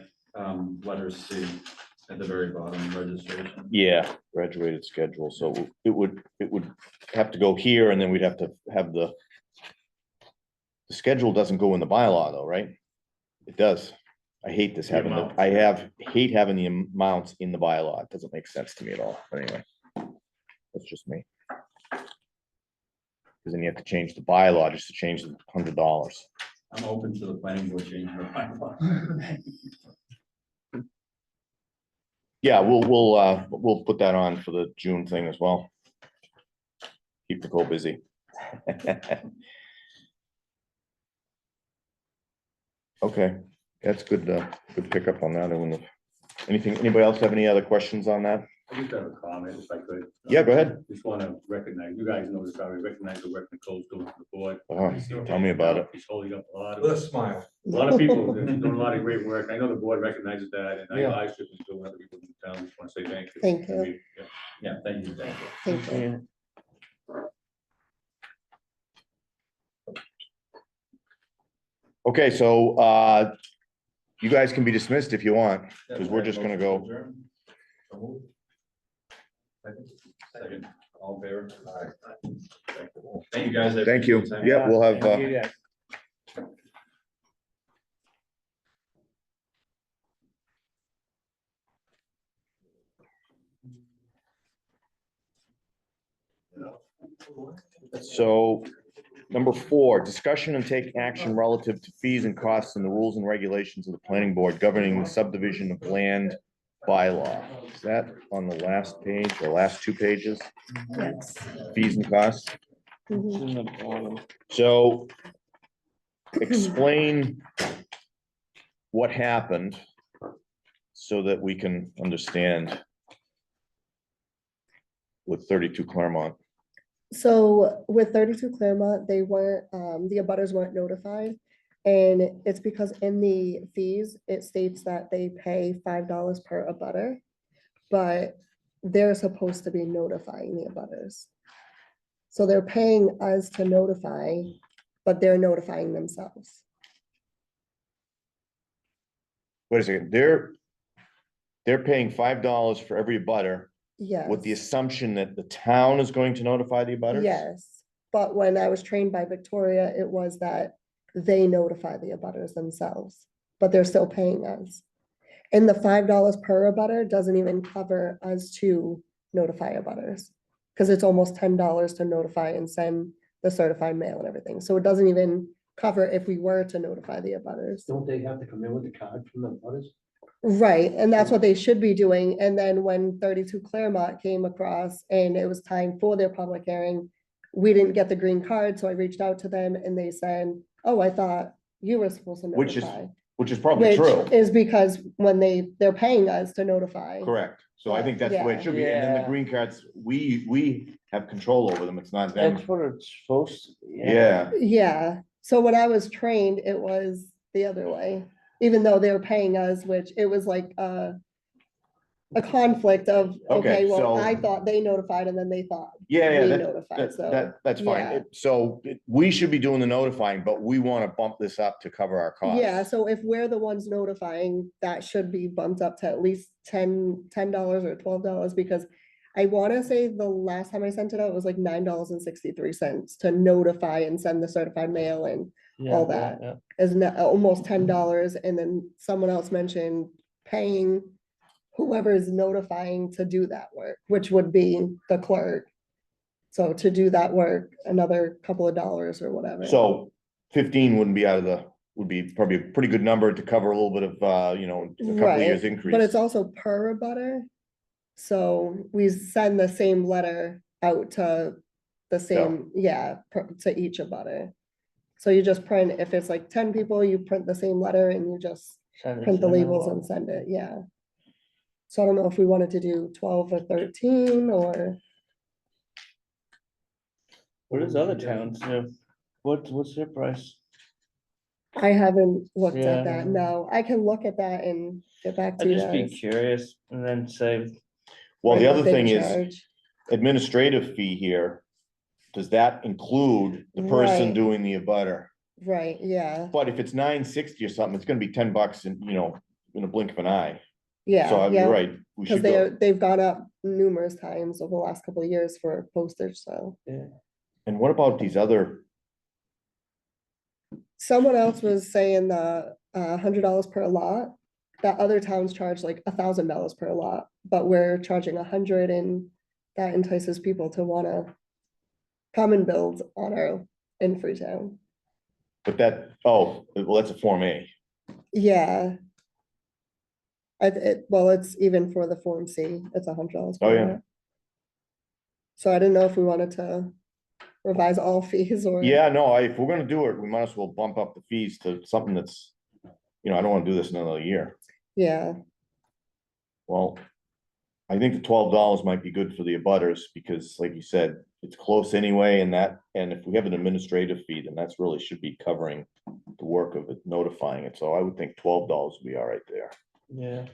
letter C at the very bottom, registration. Yeah, graduated schedule, so it would have to go here, and then we'd have to have the schedule doesn't go in the bylaw though, right? It does. I hate this having, amount. hate having the amounts in the bylaw. It doesn't make sense to me at all, but anyway. That's just me. Cause then you have to change the bylaw just to change the $100. I'm open to the planning board changing the bylaw. Yeah, we'll put that on for the June thing as well. Keep Nicole busy. Okay, that's good, good pickup on that. Anything, anybody else have any other questions on that? I just have a comment if I could. Yeah, go ahead. Just want to recognize, you guys know this, I recognize the work Nicole's doing for the board. Tell me about it. He's holding up a lot With a of, smile. a lot of people, they're doing a lot of great work. I know the board recognizes that, and I know I should be doing other people in town, just want to say thank you. Thank you. I mean, yeah. Yeah, thank you. Thank you. Okay, so, you guys can be dismissed if you want. Because we're just gonna go- Second, all in favor? Thank you, guys. I Thank you. appreciate your time. Yeah, we'll have, Thank you, guys. so, number 4, discussion and take action relative to fees and costs and the rules and regulations of the planning board governing the subdivision of land bylaw. Is that on the last page or last 2 pages? Yes. Fees and costs? Mhm. It's in the bottom. So explain what happened so that we can understand with 32 Claremont. So with 32 Claremont, they weren't, the abutters weren't notified. And it's because in the fees, it states that they pay $5 per abutter. But they're supposed to be notifying the abutters. So they're paying us to notify, but they're notifying themselves. Wait a second, they're paying $5 for every abutter Yes. with the assumption that the town is going to notify the abutters? Yes, but when I was trained by Victoria, it was that they notify the abutters themselves, but they're still paying us. And the $5 per abutter doesn't even cover us to notify abutters. Cause it's almost $10 to notify and send the certified mail and everything. So it doesn't even cover if we were to notify the abutters. Don't they have to come in with the card from the butters? Right, and that's what they should be doing. And then when 32 Claremont came across and it was time for their public hearing, we didn't get the green card, so I reached out to them and they said, oh, I thought you were supposed to Which is notify. Which is probably Which true, is because when they're paying us to notify. correct. So I think that's the way it should be. And then the Yeah. green cards, we have have control over them. It's not them. That's what it's supposed to be. Yeah, Yeah, so when I was trained, it was the other way, even though they were paying us, which it was like a conflict of, Okay, okay, well, so- I thought they notified and then they thought yeah, we that, notified, so. that's fine. yeah. So we should be doing the notifying, but we want to bump this up to cover our costs. Yeah, so if we're the ones notifying, that should be bumped up to at least $10 or $12, because I wanna say the last time I sent it out, it was like $9.63 to notify and send the certified mail in. all that. Yeah. Is almost $10, and then someone else mentioned paying whoever is notifying to do that work, which would be the clerk. So to do that work, another couple of dollars or whatever. So 15 wouldn't be would be probably a pretty good number to cover a little bit of, a couple of Right, years But increase. it's also per abutter. So we send the same letter out to the same, to each abutter. So you just print, if it's like 10 people, you print the same letter and you just Send it print the to them labels all. and send it, yeah. So I don't know if we wanted to do 12 or 13 or, What does other towns do? What's their price? I haven't looked Yeah, I at that, don't know. no. I can look at that and get back I'd to you just be guys. curious and then say, Well, the Like what other they thing is charge. administrative fee here. Does that include the person Right. doing the abutter? Right, yeah, But if it's $9.60 or something, it's gonna be $10 in a blink of an eye. So yeah, you're yeah. right, we Because should go. they've gone up numerous times over the last couple of years for postage, so. And what about these other, Someone else was saying the $100 per lot. That other towns charge like $1,000 per lot, but we're charging 100, and that entices people to wanna come and build on in Freetown. but well, that's a Form A. Yeah. Well, it's even for the Form C, it's $100. Oh, per yeah. lot. So I didn't know if we wanted to revise all fees or. Yeah, no, if we're gonna do it, we might as well bump up the fees to something that's, I don't wanna do this another year. Yeah, Well, I think the $12 might be good for the abutters, because like you said, it's close anyway, and if we have an administrative fee, then that's really should be covering the work of it, notifying it, so I would think $12 would be all right there. yeah,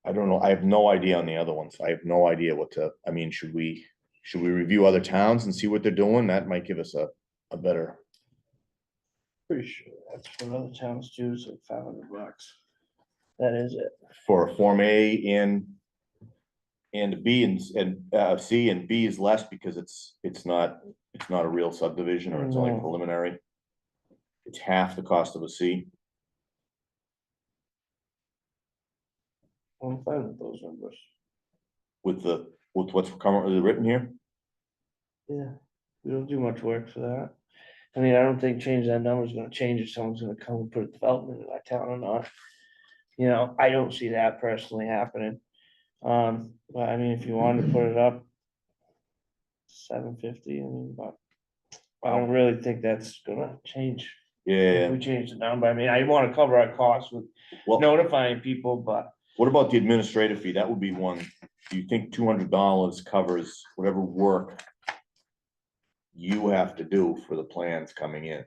I don't know, I have no idea on the other ones, I have no idea should we review other towns and see what they're doing? That might give us a better, pretty sure that's what other towns do, is like $500. That is it. for a Form A and a B and C, and B is less because it's not a real subdivision, or it's only No. preliminary. It's half the cost of a C. I'm fine with those numbers. with what's currently written here. Yeah, we don't do much work for that. I mean, I don't think changing that number is gonna change if someone's gonna come and put a development in our town or not. I don't see that personally happening. But I mean, if you wanted to put it up. $750, I mean, but. I don't really think that's gonna change. If Yeah, we change the number, I mean, I wanna cover our costs with well, notifying people, but what about the administrative fee? That would be one. Do you think $200 covers whatever work you have to do for the plans coming in?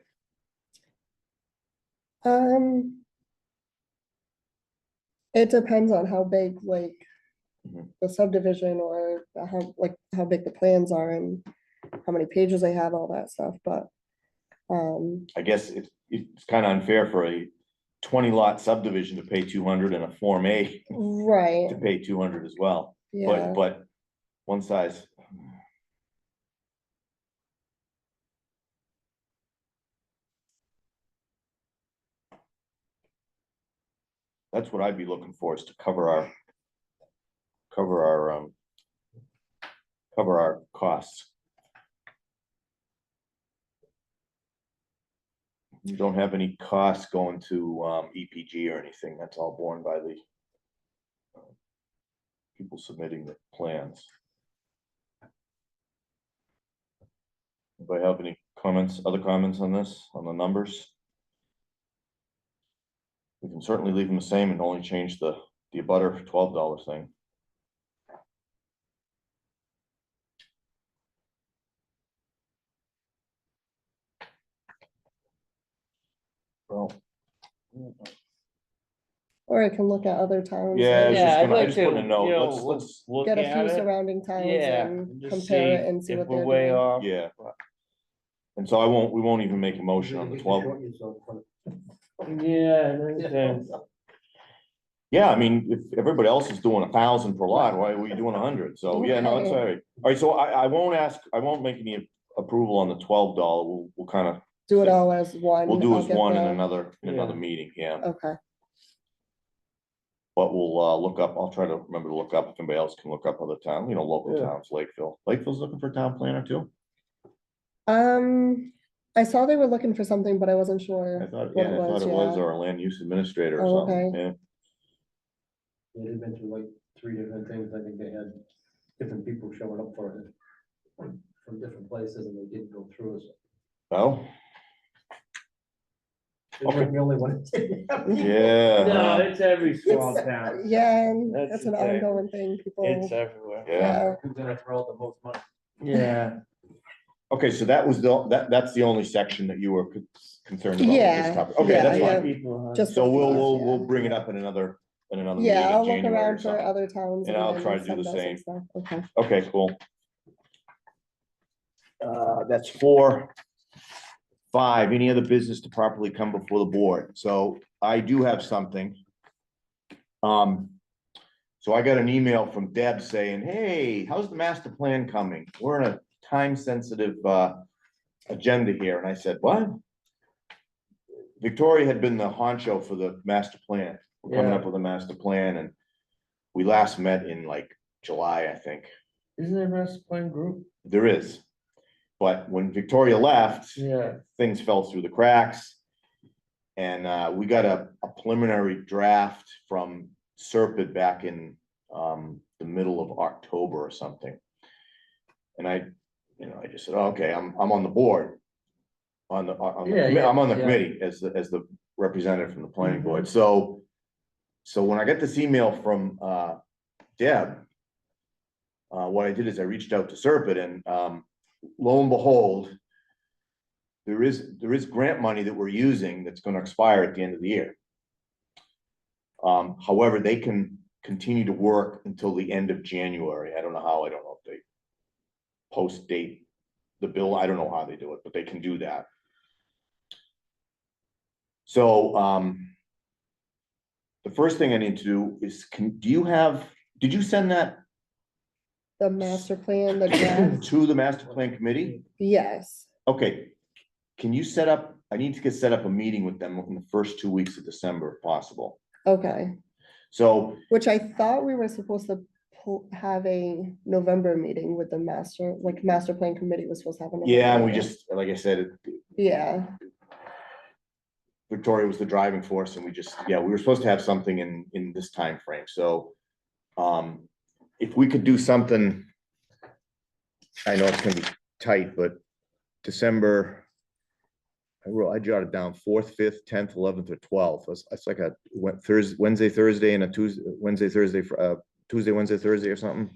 it depends on how big, like, Mhm. the subdivision or how big the plans are and how many pages they have, all that stuff, but, I guess it's kind of unfair for a 20 lot subdivision to pay 200 and a Form A right, to pay 200 as well. yeah. But one size. That's what I'd be looking for, is to cover our costs. You don't have any costs going to EPG or anything. That's all borne by the people submitting the plans. Anybody have any other comments on this, on the numbers? We can certainly leave them the same and only change the abutter $12 thing. Or I can look at other towns. Yeah, I and was just Yeah, I'd gonna, I like just to, put in a note, you know, let's, look Get a at few it. surrounding towns Yeah, and just compare it and see if what we're they're way doing. off. yeah. And so we won't even make a motion on the 12th. Yeah, that's- Yeah, I mean, if everybody else is doing 1,000 per lot, why are we doing 100? So, yeah, no, it's all right. All right, so I won't make any approval on the $12. We'll kind of, Do it all as one. we'll do I'll as get one in the- another Yeah. meeting, yeah. Okay, But we'll look up, I'll try to remember to look up if anybody else can look up other town, local Yeah. towns, Lakeville. Lakeville's looking for a town planner too? I saw they were looking for something, but I wasn't sure I thought, what yeah, it I thought was, it was yeah. our land use administrator or Oh, something, okay. yeah. They've been through like 3 different things. I think they had different people showing up for it from different places and they didn't go through. So Well, they weren't the only one. yeah. No, it's every small It's- town. Yeah, and That's that's the an thing. ongoing thing, people, It's everywhere. Yeah. yeah, Who's gonna throw out the most money? Yeah, Okay, so that was that's the only section that you were concerned about. with this Yeah, topic. Okay, yeah, that's yeah. fine. people, huh? Just So the we'll fees, we'll yeah. bring it up in another meeting Yeah, I'll in look January or around for something. other towns. And I'll then try to do send the us some same. stuff. Okay, Okay, cool. That's 4. 5, any other business to properly come before the board? So I do have something. So I got an email from Deb saying, hey, how's the master plan coming? We're in a time-sensitive agenda here. And I said, what? Victoria had been the honcho for the master plan. We're coming up with a master plan, and we last met in like July, I think. Isn't there a master plan group? There is. But when Victoria left, Yeah, things fell through the cracks. And we got a preliminary draft from Serpent back in the middle of October or something. And I just said, oh, okay, I'm on the board. I'm on the committee as the representative from the planning board. So when I got this email from Deb, what I did is I reached out to Serpent, and lo and behold, there is grant money that we're using that's gonna expire at the end of the year. However, they can continue to work until the end of January. I don't know if they post date the bill. I don't know how they do it, but they can do that. So, the first thing I need to do is, did you send that the master plan, the draft, to the master plan committee? yes, Okay, can you I need to get set up a meeting with them in the first 2 weeks of December if possible. okay. So, Which I thought we were supposed to have a November meeting with the master plan committee was supposed to have. yeah, and we just, like I said, Yeah, Victoria was the driving force, and we were supposed to have something in this time frame. So, if we could do something, I know it's gonna be tight, but December, I jotted down 4th, 5th, 10th, 11th, or 12th. It's like a Wednesday, Thursday, and a Tuesday, Wednesday, Thursday, Tuesday, Wednesday, Thursday, or something,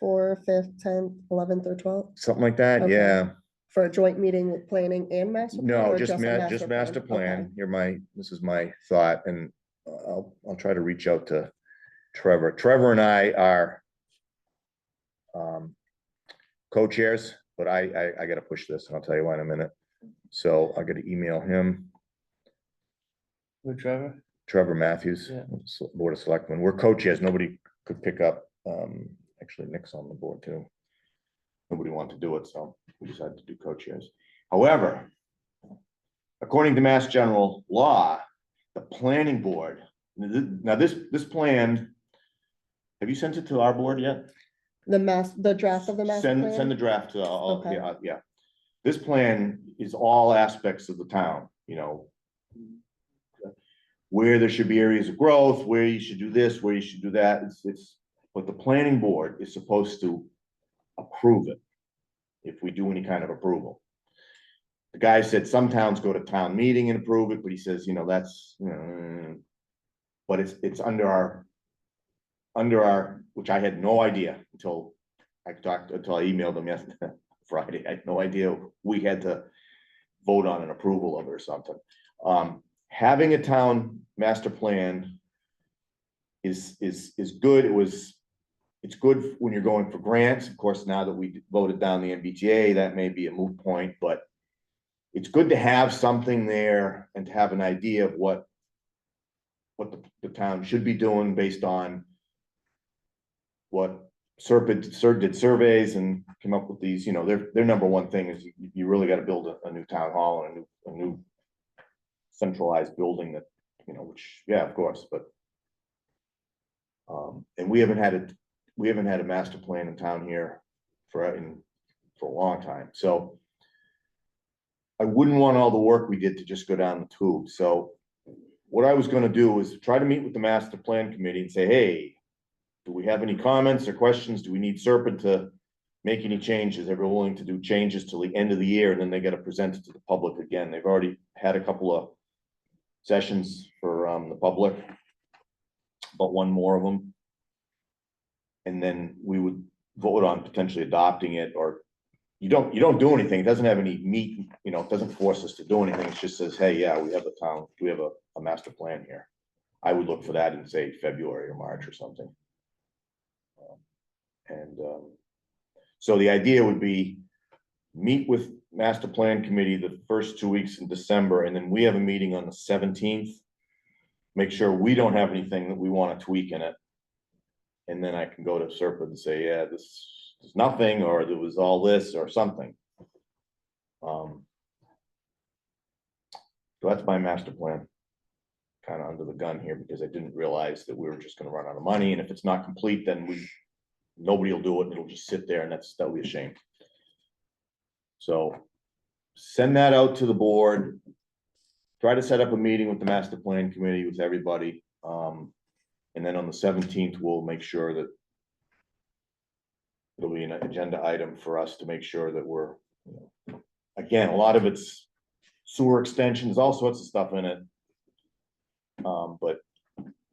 4th, 5th, 10th, 11th, or 12th something like that. Okay. Yeah. for a joint meeting with planning and master. plan, No, or just a master plan. Okay. This is my thought, and I'll try to reach out to Trevor. Trevor and I are co-chairs, but I gotta push this, and I'll tell you why in a minute. So I gotta email him, with Trevor? Trevor Matthews, Yeah. Board of Selectmen. We're co-chairs. Nobody could pick up, actually Nick's on the board too. Nobody wanted to do it, so we decided to do co-chairs. However, according to Mass General Law, the planning board, now this plan, have you sent it to our board yet? The draft of the master Send plan. the draft to all, Okay. yeah. This plan is all aspects of the town, where there should be areas of growth, where you should do this, where you should do that. But the planning board is supposed to approve it if we do any kind of approval. The guy said some towns go to town meeting and approve it, but he says, that's, but it's under our, which I had no idea until I emailed them yesterday, Friday. I had no idea we had to vote on an approval of it or something. Having a town master plan is good. It's good when you're going for grants. Of course, now that we voted down the MBTA, that may be a moot point, but it's good to have something there and to have an idea of what the town should be doing based on what SERP did surveys and came up with these, their number one thing is you really gotta build a new town hall and a new centralized building that, which, yeah, of course, but and we haven't had a master plan in town here for a long time, so I wouldn't want all the work we did to just go down the tube. So what I was gonna do is try to meet with the master plan committee and say, hey, do we have any comments or questions? Do we need Serpent to make any changes? They're willing to do changes till the end of the year, and then they gotta present it to the public again. They've already had a couple of sessions for the public, but one more of them. And then we would vote on potentially adopting it, or you don't do anything. It doesn't have any meat, it doesn't force us to do anything. It just says, hey, yeah, we have a master plan here. I would look for that in, say, February or March or something. So the idea would be meet with master plan committee the first 2 weeks in December, and then we have a meeting on the 17th. Make sure we don't have anything that we want to tweak in it. And then I can go to SERPA and say, yeah, this is nothing, or there was all this or something. So that's my master plan. Kind of under the gun here because I didn't realize that we were just gonna run out of money, and if it's not complete, then nobody will do it, and it'll just sit there, and that'll be a shame. So send that out to the board. Try to set up a meeting with the master plan committee with everybody. And then on the 17th, we'll make sure that it'll be an agenda item for us to make sure that we're, again, a lot of it's sewer extensions, all sorts of stuff in it. But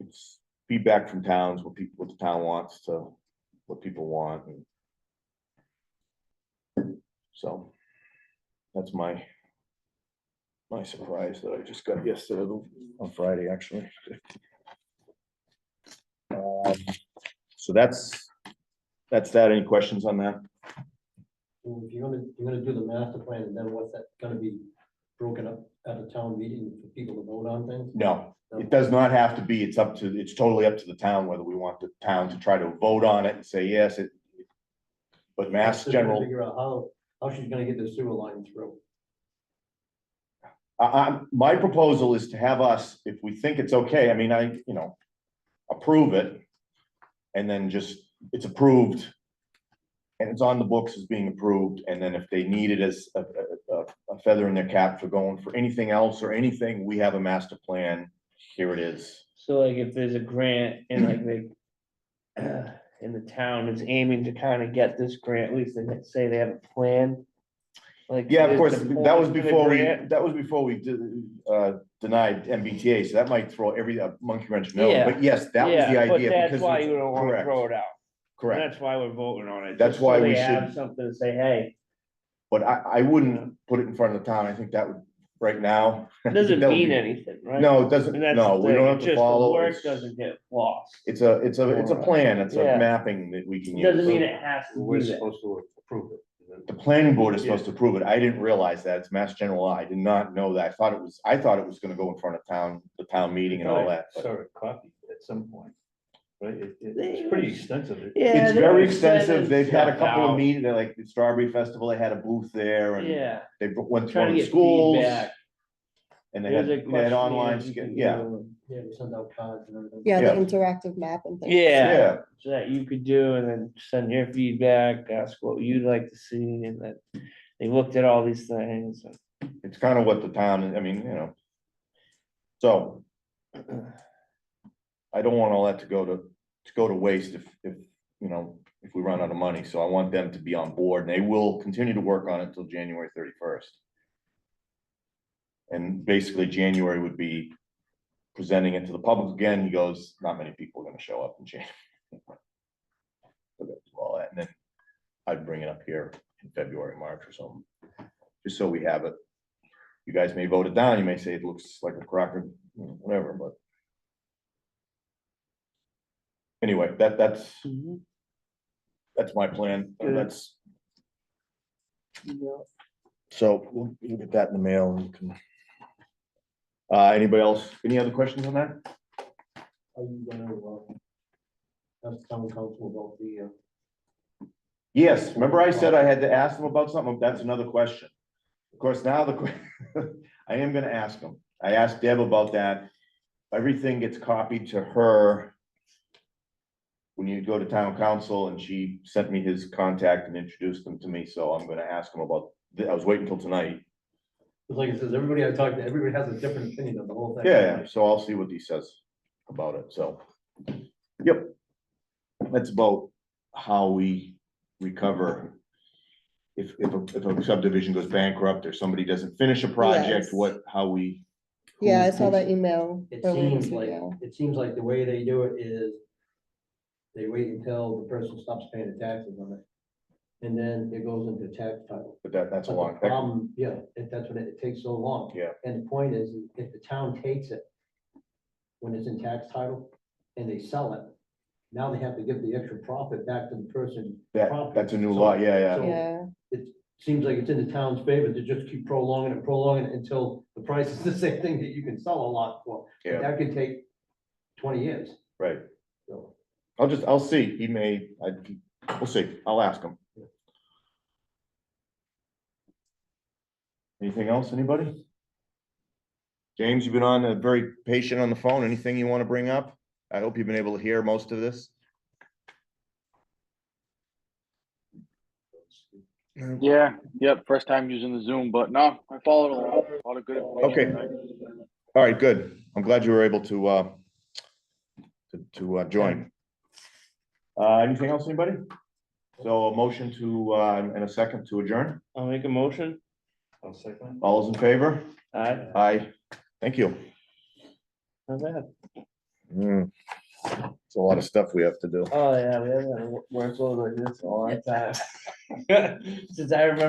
it's feedback from towns, what the town wants to, what people want. And so that's my surprise that I just got yesterday, on Friday, actually. So that's that. Any questions on that? So if you're gonna do the master plan, and then what's that gonna be broken up at a town meeting for people to vote on things? No, it does not have to be. It's totally up to the town whether we want the town to try to vote on it and say, yes, but Mass Just trying to General, Figure out how she's gonna get the sewer line through. my proposal is to have us, if we think it's okay, I mean, approve it. And then it's approved. And it's on the books as being approved, and then if they need it as a feather in their cap for going for anything else or anything, we have a master plan, here it is. So like if there's a grant and like in the town is aiming to kind of get this grant, at least they say they have a plan. Like. Yeah, of course, is the that was point of the before we grant? denied MBTA, so that might throw every monkey wrench, no, Yeah. but yes, that was the Yeah, but idea. that's because why it's- you don't wanna correct, throw it out. Correct, That's why we're voting on it. That's just so why we they have should- something to say, hey, but I wouldn't put it in front of the town, I think that would, right now. it doesn't that would mean be- anything, right? No, it doesn't, And that's no, the we don't thing, have it's to just the follow. work It's doesn't get lost. it's a plan, it's a Yeah. mapping that we can use. Doesn't mean it has to We're do that. supposed to approve it. The planning board is supposed to approve it. I didn't realize that. It's Mass General Law. I did not know that. I thought it was gonna go in front of the town meeting and all that. but Saw a copy at some point, right? It's pretty extensive. Yeah, It's they very were extensive. sending They've had a stuff couple of out. meetings, like the Strawberry Festival, they had a booth there and Yeah, they went to trying one to of the get schools. feedback. And they There's had, a they had online, questionnaire you can yeah, do. Yeah, we send out cards and everything. Yeah, the Yeah. interactive map and things. Yeah, yeah. so that you could do and then send your feedback, ask what you'd like to see, and then they looked at all these things. It's kind of what the town, I mean, So. I don't want all that to go to waste if we run out of money, so I want them to be on board, and they will continue to work on it until January 31st. And basically, January would be presenting it to the public again. He goes, not many people are gonna show up in January. All that, and then I'd bring it up here in February, March or something, just so we have it. You guys may vote it down, you may say it looks like a crock or whatever, but. anyway, that's my plan. Good. That's, Yeah. so we'll get that in the mail and you can. Anybody else? Any other questions on that? Are you gonna, ask town council about the, Yes, remember I said I had to ask them about something? That's another question. Of course, now I am gonna ask them. I asked Deb about that. Everything gets copied to her when you go to town council, and she sent me his contact and introduced them to me, so I'm gonna ask him about, I was waiting till tonight. like it says, everybody I talked to, everybody has a different opinion of the whole thing. Yeah, so I'll see what he says about it, so. Yep. That's about how we recover. If a subdivision goes bankrupt or somebody doesn't finish a project, Yes. how we. Yeah, I who- saw that email. It earlier seems this like, week, yeah. it seems like the way they do it is they wait until the person stops paying the taxes on it. And then it goes into tax title. But that's a But long. the problem, yeah, that's what it takes so long. Yeah. And the point is, if the town takes it when it's in tax title and they sell it, now they have to give the extra profit back to the person. That's a new law, yeah. So Yeah, it seems like it's in the town's favor to just keep prolonging it until the price is the same thing that you can sell a lot for. But Yeah. that could take 20 years, Right. so. I'll see. He may, we'll see. I'll ask him. Anything else, anybody? James, you've been on, very patient on the phone. Anything you want to bring up? I hope you've been able to hear most of this. Yeah, yep, first time using the Zoom, but no, I followed along, a lot of good information. Okay. tonight. All right, good. I'm glad you were able to join. Anything else, anybody? So a motion to, and a second to adjourn? I'll make a motion. I'll second. All those in favor? Aye. Aye. Thank you. Not bad. It's a lot of stuff we have to do. Oh, yeah, we haven't had a workload like this in a long time. Since I remember.